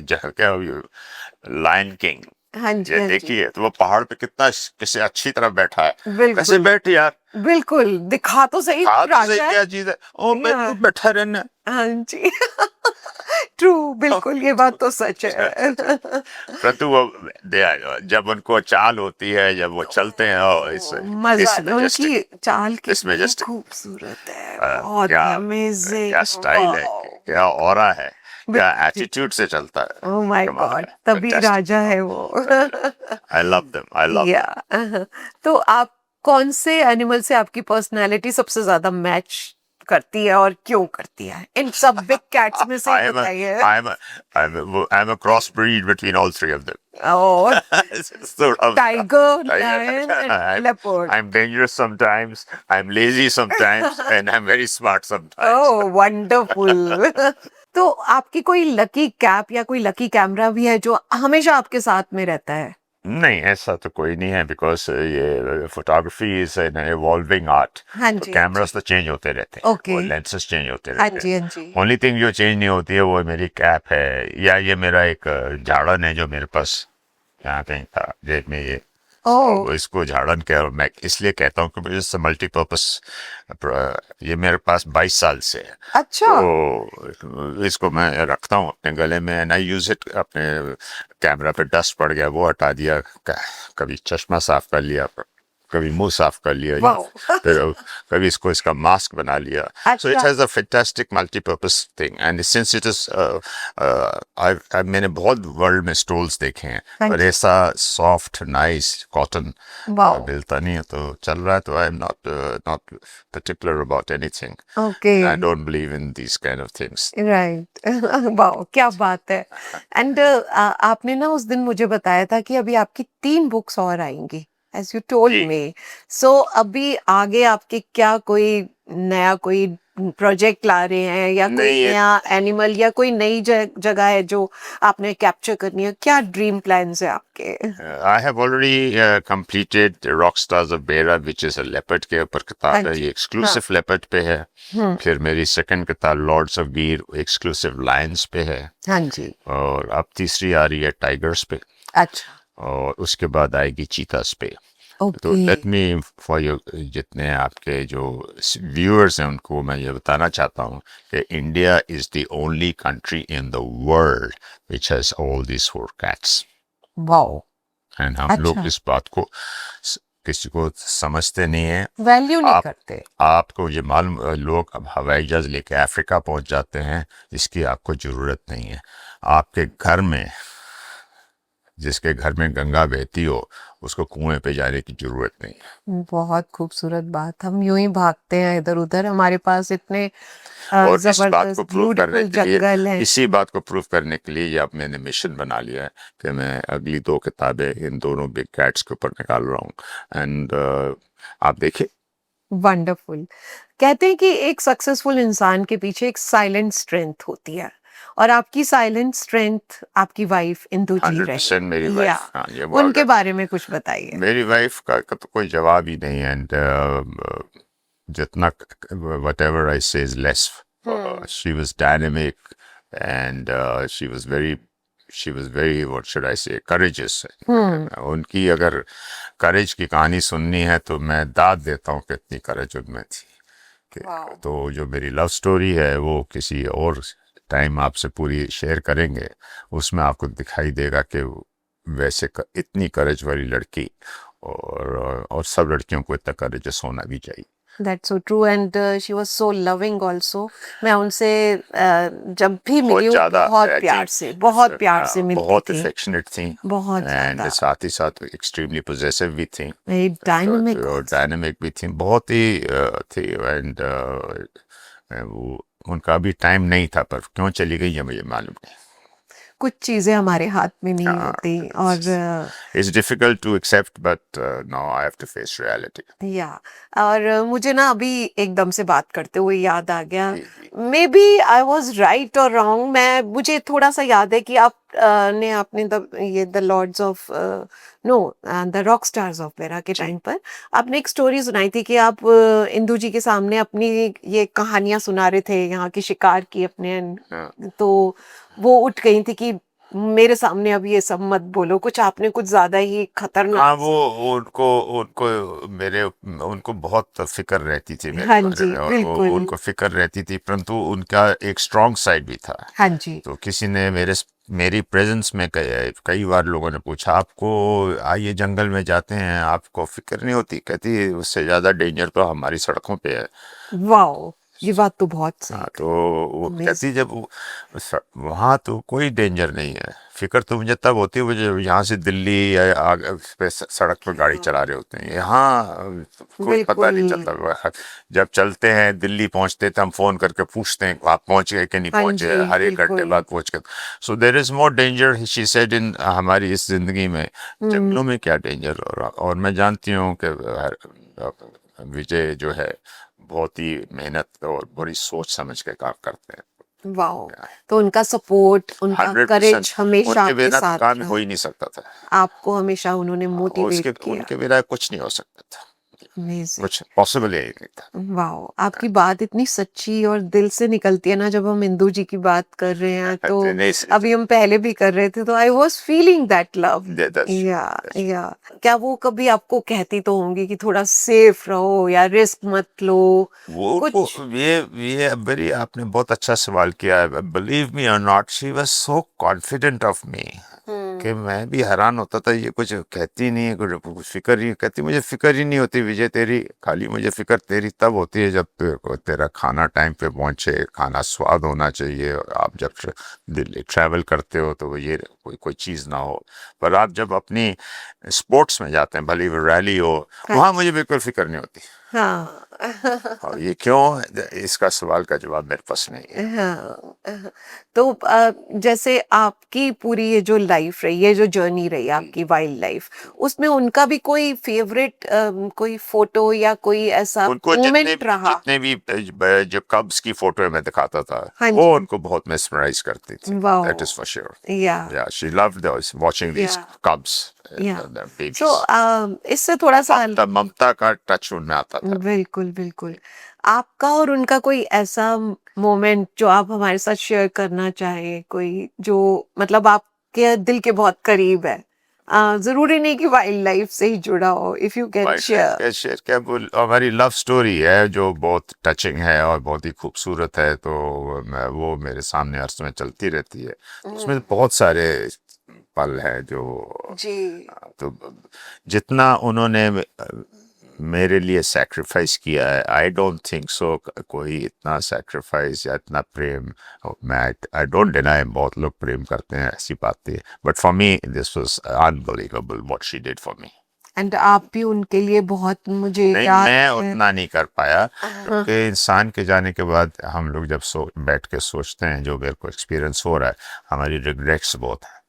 लायन किंग, हाँ जी, ये हाँ जी, देखिए, तो वो पहाड़ पे कितना कैसे अच्छी तरह बैठा है। वैसे बिल्कुल, बैठ यार, बिल्कुल दिखा तो सही हाथ से राजा है। क्या चीज है, ओ मैं या तो बैठा रहना। हाँ जी। ट्रू, बिल्कुल ये बात तो सच है। परंतु वो जब उनको चाल होती है, जब वो चलते हैं, मजा इस आता है, मैजेस्टिक, उनकी चाल इस कितनी मैजेस्टिक, खूबसूरत है, बहुत क्या ही क्या अमेजिंग। स्टाइल है, क्या ऑरा है, क्या बिल्कुल। एटीट्यूड से चलता है। ओह माय कमाल गॉड, है, तभी फैंटास्टिक। राजा है वो। I love them, I love या देम। तो आप कौन से एनिमल से आपकी पर्सनालिटी सबसे ज्यादा मैच करती है और क्यों करती है? इन सब बिग कैट्स में से I am a, बताइए। I am a, I'm a crossbreed between all three of them। और sort of tiger, tiger। Lion and I'm, leopard. I'm dangerous sometimes, I'm lazy sometimes, and I'm very smart sometimes। Oh wonderful. तो आपकी कोई lucky cap या कोई lucky camera भी है जो हमेशा आपके साथ में रहता है? नहीं, ऐसा तो कोई नहीं है, बिकॉज ये photography is an evolving art. हाँ तो जी, हाँ जी। कैमरास तो चेंज होते रहते हैं ओके। और लेंसेज चेंज होते हाँ रहते जी, हैं। हाँ जी। ओनली थिंग जो चेंज नहीं होती है वो मेरी कैप है, या ये मेरा एक झाड़न है जो मेरे पास यहाँ कहीं था जेब में। ये ओह वो इसको झाड़न के, और मैं इसलिए कहता हूँ कि मुझे मल्टीपर्पस, ये मेरे पास 22 साल से है। अच्छा। तो इसको मैं रखता हूँ अपने गले में, एंड आई यूज इट। अपने कैमरा पे डस्ट पड़ गया वो हटा दिया, कभी चश्मा साफ कर लिया, कभी मुंह साफ कर लिया, वाओ। फिर कभी इसका मास्क बना लिया। सो इट अच्छा। Has a fantastic multipurpose thing, and since it is मैंने बहुत वर्ल्ड में स्टोल्स देखे हैं, हाँ पर जी। ऐसा सॉफ्ट नाइस कॉटन वाओ। मिलता नहीं है। तो चल रहा है, तो I am not particular about anything. Okay. I don't believe in these kind of things. Right. Wow, क्या बात है। एंड आपने ना उस दिन मुझे बताया था कि अभी आपकी 3 बुक्स और आएंगी, एज यू टोल्ड जी, मी। सो अभी आगे आपके क्या कोई नया कोई प्रोजेक्ट ला रहे हैं, या कोई नहीं, नया एनिमल या कोई नई जगह है जो आपने कैप्चर करनी है? क्या ड्रीम प्लान्स है आपके? I have already completed the Rockstars of Beira, which is a leopard के ऊपर हाँ किताब है, जी। ये हाँ। एक्सक्लूसिव लेपर्ड पे है। हम्म। फिर मेरी सेकंड किताब lords of Veer exclusive lions पे है, हाँ जी। और अब तीसरी आ रही है टाइगर्स पे, अच्छा। और उसके बाद आएगी चीतास पे। तो okay. Let me for you, जितने आपके जो व्यूअर्स हैं उनको मैं ये बताना चाहता हूँ कि India is the only country in the world which has all these 4 cats। Wow. And हम लोग अच्छा। इस बात को किसी को समझते नहीं है। वैल्यू नहीं आप करते। आपको ये मालूम, लोग अब हवाई जहाज लेके अफ्रीका पहुंच जाते हैं, जिसकी आपको ज़रूरत नहीं है। आपके घर में, जिसके घर में गंगा बहती हो, उसको कुएं पे जाने की ज़रूरत नहीं है। बहुत खूबसूरत बात। हम यूं ही भागते हैं इधर उधर, हमारे पास इतने और इस बात को जबरदस्त प्रूव करने ब्यूटीफुल के लिए, जंगल हैं। इसी बात को प्रूव करने के लिए ये अब मैंने मिशन बना लिया है कि मैं अगली 2 किताबें इन दोनों बिग कैट्स के ऊपर निकाल रहा हूँ। एंड आप देखिए। वंडरफुल। कहते हैं कि एक सक्सेसफुल इंसान के पीछे एक साइलेंट स्ट्रेंथ होती है, और आपकी साइलेंट स्ट्रेंथ आपकी वाइफ इंदु जी 100% मेरी रही। या वाइफ, हाँ ये वो उनके अगर बारे में कुछ बताइए। मेरी वाइफ का तो कोई जवाब ही नहीं है। एंड जितना whatever I say is less. She was dynamic, and she was very, what should I say, courageous. उनकी अगर करेज की कहानी सुननी है तो मैं दाद देता हूँ कि इतनी करेज उनमें थी। तो जो मेरी लव स्टोरी है वो किसी और टाइम आपसे पूरी शेयर करेंगे, उसमें आपको दिखाई देगा कि वैसे इतनी करेज वाली लड़की, और सब लड़कियों को इतना करेजस होना भी चाहिए। That's so true, and she was so loving also. मैं उनसे जब भी बहुत मिली हूँ ज़्यादा बहुत प्यार से मिलती बहुत थी। अफेक्शनेट थी, बहुत एंड ज्यादा। साथ ही साथ एक्सट्रीमली पोजेसिव भी थी, वेरी डायनेमिक। और डायनेमिक भी थी, बहुत ही थी। एंड वो उनका भी टाइम नहीं था, पर क्यों चली गई है मुझे मालूम नहीं। कुछ चीजें हमारे हाथ में नहीं होती, और it's difficult to accept, but now I have to face reality. या और मुझे ना अभी एकदम से बात करते हुए याद आ गया, maybe I was right और रॉन्ग। मुझे थोड़ा सा याद है कि आप ने आपने ये the lords of no the rock stars of Bera के टाइम पर आपने एक स्टोरी सुनाई थी कि आप इंदु जी के सामने अपनी ये कहानियां सुना रहे थे यहाँ की शिकार की अपने, तो वो उठ गई थी कि मेरे सामने अब ये सब मत बोलो, कुछ आपने कुछ ज्यादा ही खतरनाक। हाँ, वो उनको उनको बहुत फिक्र रहती थी मेरे हाँ बारे जी में, और बिल्कुल। उनको फिक्र रहती थी, परंतु उनका एक स्ट्रांग साइड भी था। हाँ जी। तो किसी ने मेरी प्रेजेंस में कई बार लोगों ने पूछा, आपको आइए जंगल में जाते हैं, आपको फिक्र नहीं होती? कहती उससे ज्यादा डेंजर तो हमारी सड़कों पे है। वाओ, ये बात तो बहुत सही। हाँ, तो वो कहती जब वहाँ तो कोई डेंजर नहीं है, फिक्र तो मुझे तब होती है जब यहाँ से दिल्ली या आगे पे सड़क पर गाड़ी चला रहे होते हैं। यहाँ कोई पता नहीं चलता। जब चलते हैं दिल्ली पहुँचते तो हम फोन करके पूछते हैं आप पहुँच गए कि नहीं पहुँचे, हर एक घंटे बाद पहुँच गए। So there is more danger, she said, in हमारी इस जिंदगी में। जंगलों में क्या डेंजर? और मैं जानती हूँ कि विजय जो है बहुत ही मेहनत और बड़ी सोच समझ के काम करते हैं। वाओ, तो उनका सपोर्ट, उनका 100% करेज हमेशा उनके आपके बिना तो साथ काम रहा। हो ही नहीं सकता था। आपको हमेशा उन्होंने मोटिवेट किया। उनके बिना कुछ नहीं हो सकता था, Amazing. कुछ पॉसिबल ही नहीं था। वाओ, आपकी बात इतनी सच्ची और दिल से निकलती है ना, जब हम इंदु जी की बात कर रहे हैं तो अभी हम पहले भी कर रहे थे, तो I was feeling that love. या क्या वो कभी आपको कहती तो होंगी कि थोड़ा सेफ रहो या रिस्क मत लो? कुछ ये बड़ी आपने बहुत अच्छा सवाल किया है। बिलीव मी और not, she was so confident of me कि मैं भी हैरान होता था। ये कुछ कहती नहीं है, कुछ फिक्र ही कहती, मुझे फिक्र ही नहीं होती विजय तेरी, खाली मुझे फिक्र तेरी तब होती है जब तेरा खाना टाइम पे पहुंचे, खाना स्वाद होना चाहिए। आप जब दिल्ली ट्रैवल करते हो तो ये कोई चीज़ ना हो, पर आप जब अपनी स्पोर्ट्स में जाते हैं, भले वो रैली हो, वहाँ मुझे बिल्कुल फिक्र नहीं होती। हाँ। और ये क्यों, इसका सवाल का जवाब मेरे पास नहीं है। हाँ, तो जैसे आपकी पूरी ये जो लाइफ रही है, जो जर्नी रही आपकी वाइल्ड लाइफ, उसमें उनका भी कोई फेवरेट कोई फोटो या कोई ऐसा उनको मोमेंट रहा? जितने भी जो कब्स की फोटो मैं दिखाता था, हाँ वो जी। उनको बहुत मेस्मराइज करती थी। Wow. That is for sure. Yeah yeah she loved watching these cubs, yeah babies. सो इससे थोड़ा सा ममता का टच उनमें आता था। बिल्कुल बिल्कुल। आपका और उनका कोई ऐसा मोमेंट जो आप हमारे साथ शेयर करना चाहें, कोई जो मतलब आपके दिल के बहुत करीब है? जरूरी नहीं कि वाइल्ड लाइफ से ही जुड़ा हो, इफ यू कैन शेयर। क्या बोल, हमारी लव स्टोरी है जो बहुत टचिंग है और बहुत ही खूबसूरत है, तो वो मेरे सामने हर समय चलती रहती है। उसमें बहुत सारे पल हैं जो जी। तो जितना उन्होंने मेरे लिए सैक्रिफाइस किया है, आई डोंट थिंक सो कोई इतना सैक्रिफाइस या इतना प्रेम, मैं आई डोंट डिनाई बहुत लोग प्रेम करते हैं, ऐसी बातें, but for me this was unbelievable what she did for me. And आप भी उनके लिए बहुत, मुझे नहीं, याद मैं है। उतना नहीं कर पाया, हाँ क्योंकि इंसान के जाने के बाद हम लोग जब बैठ के सोचते हैं जो मेरे को एक्सपीरियंस हो रहा है, हमारी रिग्रेट्स बहुत हैं।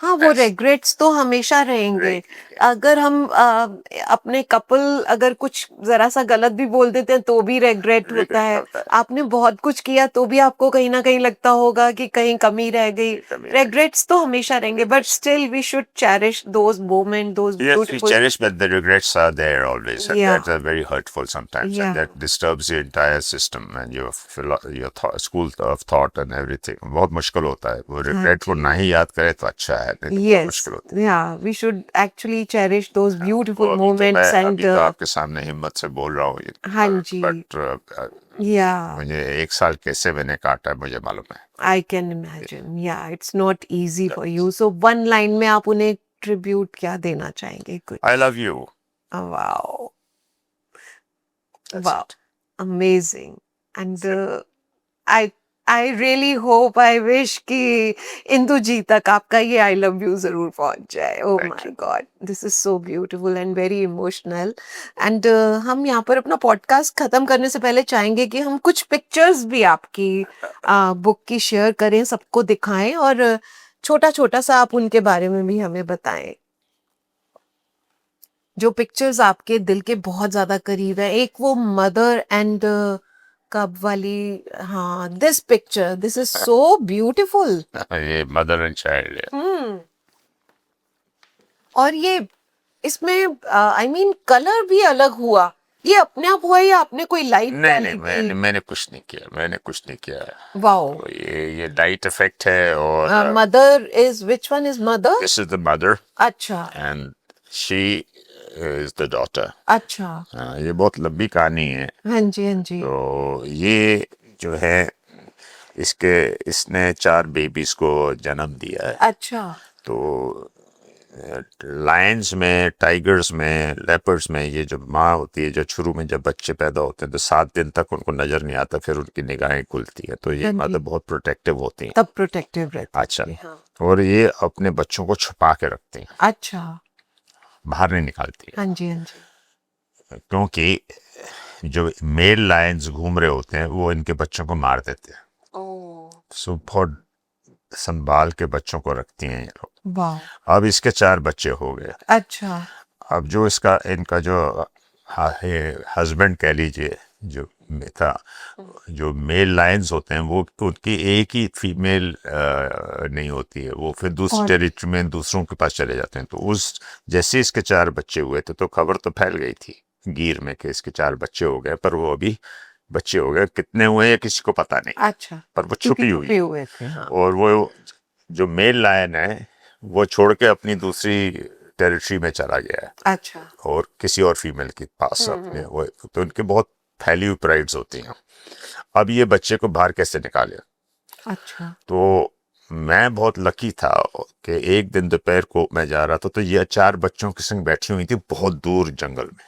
हाँ, वो रेग्रेट्स तो हमेशा रहेंगे। अगर हम अपने कपल अगर कुछ जरा सा गलत भी बोल देते हैं तो भी रेग्रेट होता है। आपने बहुत कुछ किया तो भी आपको कहीं ना कहीं लगता होगा कि कहीं कमी रह गई। रेग्रेट्स तो हमेशा रहेंगे, but still we should cherish those moment, those Yes, we beautiful. cherish, but the regrets are there always, and Yeah. that are very hurtful sometimes, Yeah. and that disturbs your entire system and your school of thought and everything. बहुत मुश्किल होता है वो regret को ना ही याद करे तो अच्छा है, नहीं तो बहुत Yes, मुश्किल होता है। yeah, we should actually cherish those beautiful अभी तो moments मैं and अभी तो आपके सामने हिम्मत से बोल रहा हूँ ये, हाँ जी, बट yeah. मुझे 1 साल कैसे मैंने काटा है मुझे मालूम है। I can imagine. Yeah, it's not easy for you. So one line में आप उन्हें ट्रिब्यूट क्या देना चाहेंगे कुछ? I love you. Wow, That's wow, it. amazing. And I I really hope, I wish कि इंदु जी तक आपका ये I love you जरूर पहुंच जाए. Oh Thank my you. God, this is so beautiful and very emotional. And हम यहाँ पर अपना पॉडकास्ट खत्म करने से पहले चाहेंगे कि हम कुछ पिक्चर्स भी आपकी बुक की शेयर करें, सबको दिखाएं, और छोटा छोटा सा आप उनके बारे में भी हमें बताएं, जो पिक्चर्स आपके दिल के बहुत ज्यादा करीब है। एक वो मदर एंड कब वाली, हाँ, this picture, this is so beautiful. ये मदर एंड चाइल्ड है। हम्म, और ये इसमें आई मीन कलर भी अलग हुआ, ये अपने आप हुआ या आपने कोई लाइट नहीं डाली नहीं, थी? मैंने कुछ नहीं किया, मैंने कुछ नहीं किया। वाओ। तो ये लाइट इफेक्ट है, और mother is, which one is mother? This is the mother अच्छा and she is the daughter. अच्छा, ये बहुत लंबी कहानी है। हाँ जी हाँ जी। तो ये जो है, इसने 4 बेबीज को जन्म दिया है। अच्छा तो लायंस में, टाइगर्स में, लेपर्ड्स में, ये जो माँ होती है, जो शुरू में जब बच्चे पैदा होते हैं तो 7 दिन तक उनको नजर नहीं आता, फिर उनकी निगाहें खुलती है, तो ये हाँ जी। मतलब बहुत प्रोटेक्टिव होती हैं। तब प्रोटेक्टिव रहती अच्छा, है, हाँ। और ये अपने बच्चों को छुपा के रखती हैं, अच्छा, बाहर नहीं निकालती है, हाँ जी हाँ जी। क्योंकि जो मेल लायंस घूम रहे होते हैं वो इनके बच्चों को मार देते हैं। सो बहुत संभाल के बच्चों को रखती हैं ये लोग। वाह, अब इसके 4 बच्चे हो गए। अच्छा, अब जो इनका जो हस्बैंड कह लीजिए, जो था, जो मेल लायंस होते हैं वो, उनकी एक ही फीमेल नहीं होती है, वो फिर दूसरे और- टेरिटरी में दूसरों के पास चले जाते हैं। तो जैसे इसके 4 बच्चे हुए थे तो खबर तो फैल गई थी गिर में कि इसके 4 बच्चे हो गए, पर वो अभी बच्चे हो गए, कितने हुए ये किसी को पता नहीं, अच्छा, पर वो क्योंकि छुपी छुपे हुई। हुए थे, हाँ। और वो जो मेल लायन है वो छोड़ के अपनी दूसरी टेरिटरी में चला गया है, अच्छा, और किसी और फीमेल के पास अपने वो, तो उनके बहुत फैली हुई प्राइड्स होती हैं। अब ये बच्चे को बाहर कैसे निकाले? अच्छा, तो मैं बहुत लकी था कि एक दिन दोपहर को मैं जा रहा था, तो ये 4 बच्चों के संग बैठी हुई थी बहुत दूर जंगल में।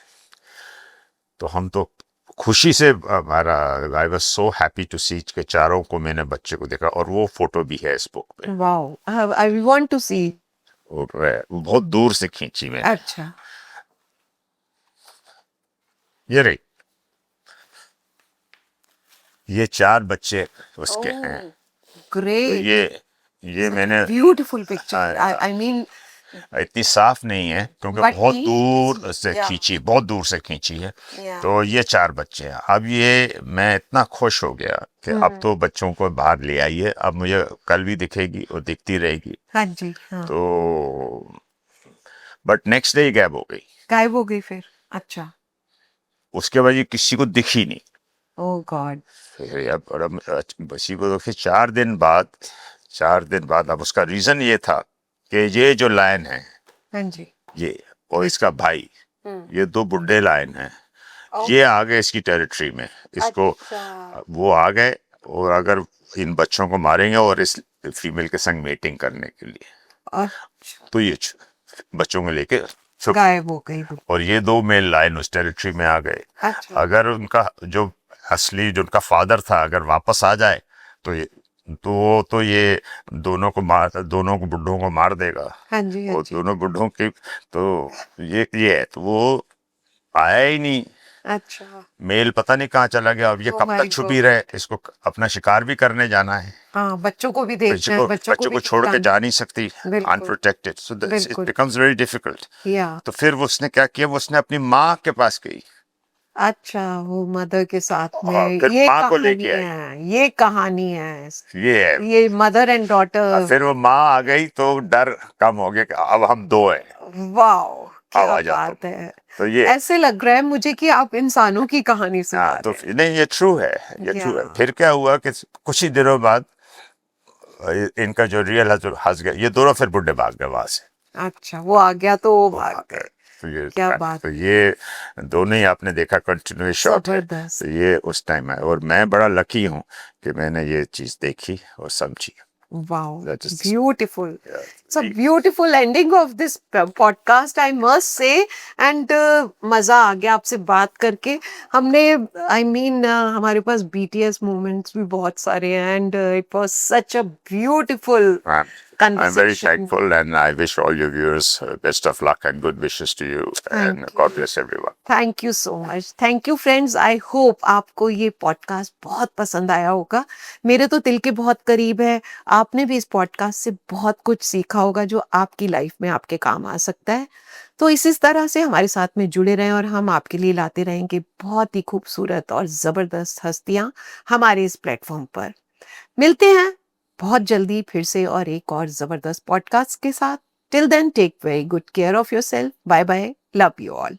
तो हम तो खुशी से, हमारा, I was so happy to see के चारों को मैंने बच्चे को देखा, और वो फोटो भी है इस बुक पे, वाओ, आई वांट टू सी। और बहुत दूर से खींची मैंने। अच्छा, ये रही, ये 4 बच्चे उसके हैं। तो ग्रेट, ये मैंने ब्यूटीफुल पिक्चर। आई मीन, इतनी साफ नहीं है क्योंकि But बहुत he- दूर से Yeah. खींची, बहुत दूर से खींची है। Yeah. तो ये 4 बच्चे हैं। अब ये, मैं इतना खुश हो गया कि अब तो बच्चों को बाहर ले आइए, अब मुझे कल भी दिखेगी और दिखती रहेगी। हाँ जी, हाँ। तो बट नेक्स्ट डे गायब हो गई, गायब हो गई फिर? अच्छा, उसके बाद ये किसी को दिखी नहीं। ओह गॉड। फिर अब बसी को, तो फिर 4 दिन बाद अब उसका रीजन ये था कि ये जो लायन है, हाँ जी, ये और इसका भाई, ये 2 बुढ़े लायन हैं, ये आ गए इसकी टेरिटरी में, इसको अच्छा। वो आ गए, और अगर इन बच्चों को मारेंगे और इस फीमेल के संग मीटिंग करने के लिए, अच्छा, तो ये बच्चों को लेके छुप, गायब हो गई। और ये 2 मेल लाइन उस टेरिटरी में आ गए। अच्छा। अगर उनका जो असली जो उनका फादर था अगर वापस आ जाए तो ये दोनों को बुड्ढों को मार देगा। हाँ जी, हाँ और जी। दोनों बुड्ढों की तो ये है, तो वो आया ही नहीं। अच्छा। मेल पता नहीं कहाँ चला गया, अब ये Oh कब my तक छुपी God। रहे, इसको अपना शिकार भी करने जाना है। हाँ, बच्चों को भी देखना है, बच्चों को बच्चों भी को छोड़ के खिलाना जा है। नहीं सकती बिल्कुल, अनप्रोटेक्टेड, सो इट बिल्कुल। Becomes very difficult. या तो फिर वो उसने क्या किया, वो उसने अपनी माँ के पास गई। अच्छा, वो मदर के साथ हाँ, में फिर ये माँ को कहानी लेके आई। है, ये कहानी है। ये है। ये मदर एंड डॉटर। फिर वो माँ आ गई तो डर कम हो गया कि अब हम 2 हैं, वाओ, अब क्या आ जा तुम। बात है। तो ये, ऐसे लग रहा है मुझे कि आप इंसानों की कहानी सुना हाँ, तो रहे नहीं, ये ट्रू है, ये हैं। या ट्रू है। फिर क्या हुआ कि कुछ ही दिनों बाद इनका जो रियल हस्बैंड, ये दोनों फिर बुढ़े भाग गए वहां से। अच्छा, वो आ गया तो वो वो भाग भाग गए। गए। तो ये क्या बात। तो ये दोनों ही आपने देखा कंटिन्यूस शॉट है। जबरदस्त। तो ये उस टाइम है, और मैं बड़ा लकी हूँ कि मैंने ये चीज देखी और समझी। Wow, That is beautiful. yeah, It's a beautiful ending of this podcast, I must say. And मजा आ गया आपसे बात करके। हमने हमारे पास BTS moments भी बहुत सारे हैं, and it was such a beautiful I'm very conversation. thankful, and I wish all your viewers best of luck and good wishes to you, and Thank God you. bless everyone. Thank you so much. Thank you friends. I hope आपको ये podcast बहुत पसंद आया होगा। मेरे तो दिल के बहुत करीब है। आपने भी इस पॉडकास्ट से बहुत कुछ सीखा होगा जो आपकी लाइफ में आपके काम आ सकता है। तो इस तरह से हमारे साथ में जुड़े रहें और हम आपके लिए लाते रहेंगे बहुत ही खूबसूरत और ज़बरदस्त हस्तियाँ हमारे इस प्लेटफॉर्म पर। मिलते हैं बहुत जल्दी फिर से और एक और ज़बरदस्त पॉडकास्ट के साथ। Till then take very good care of yourself. Bye bye. Love you all.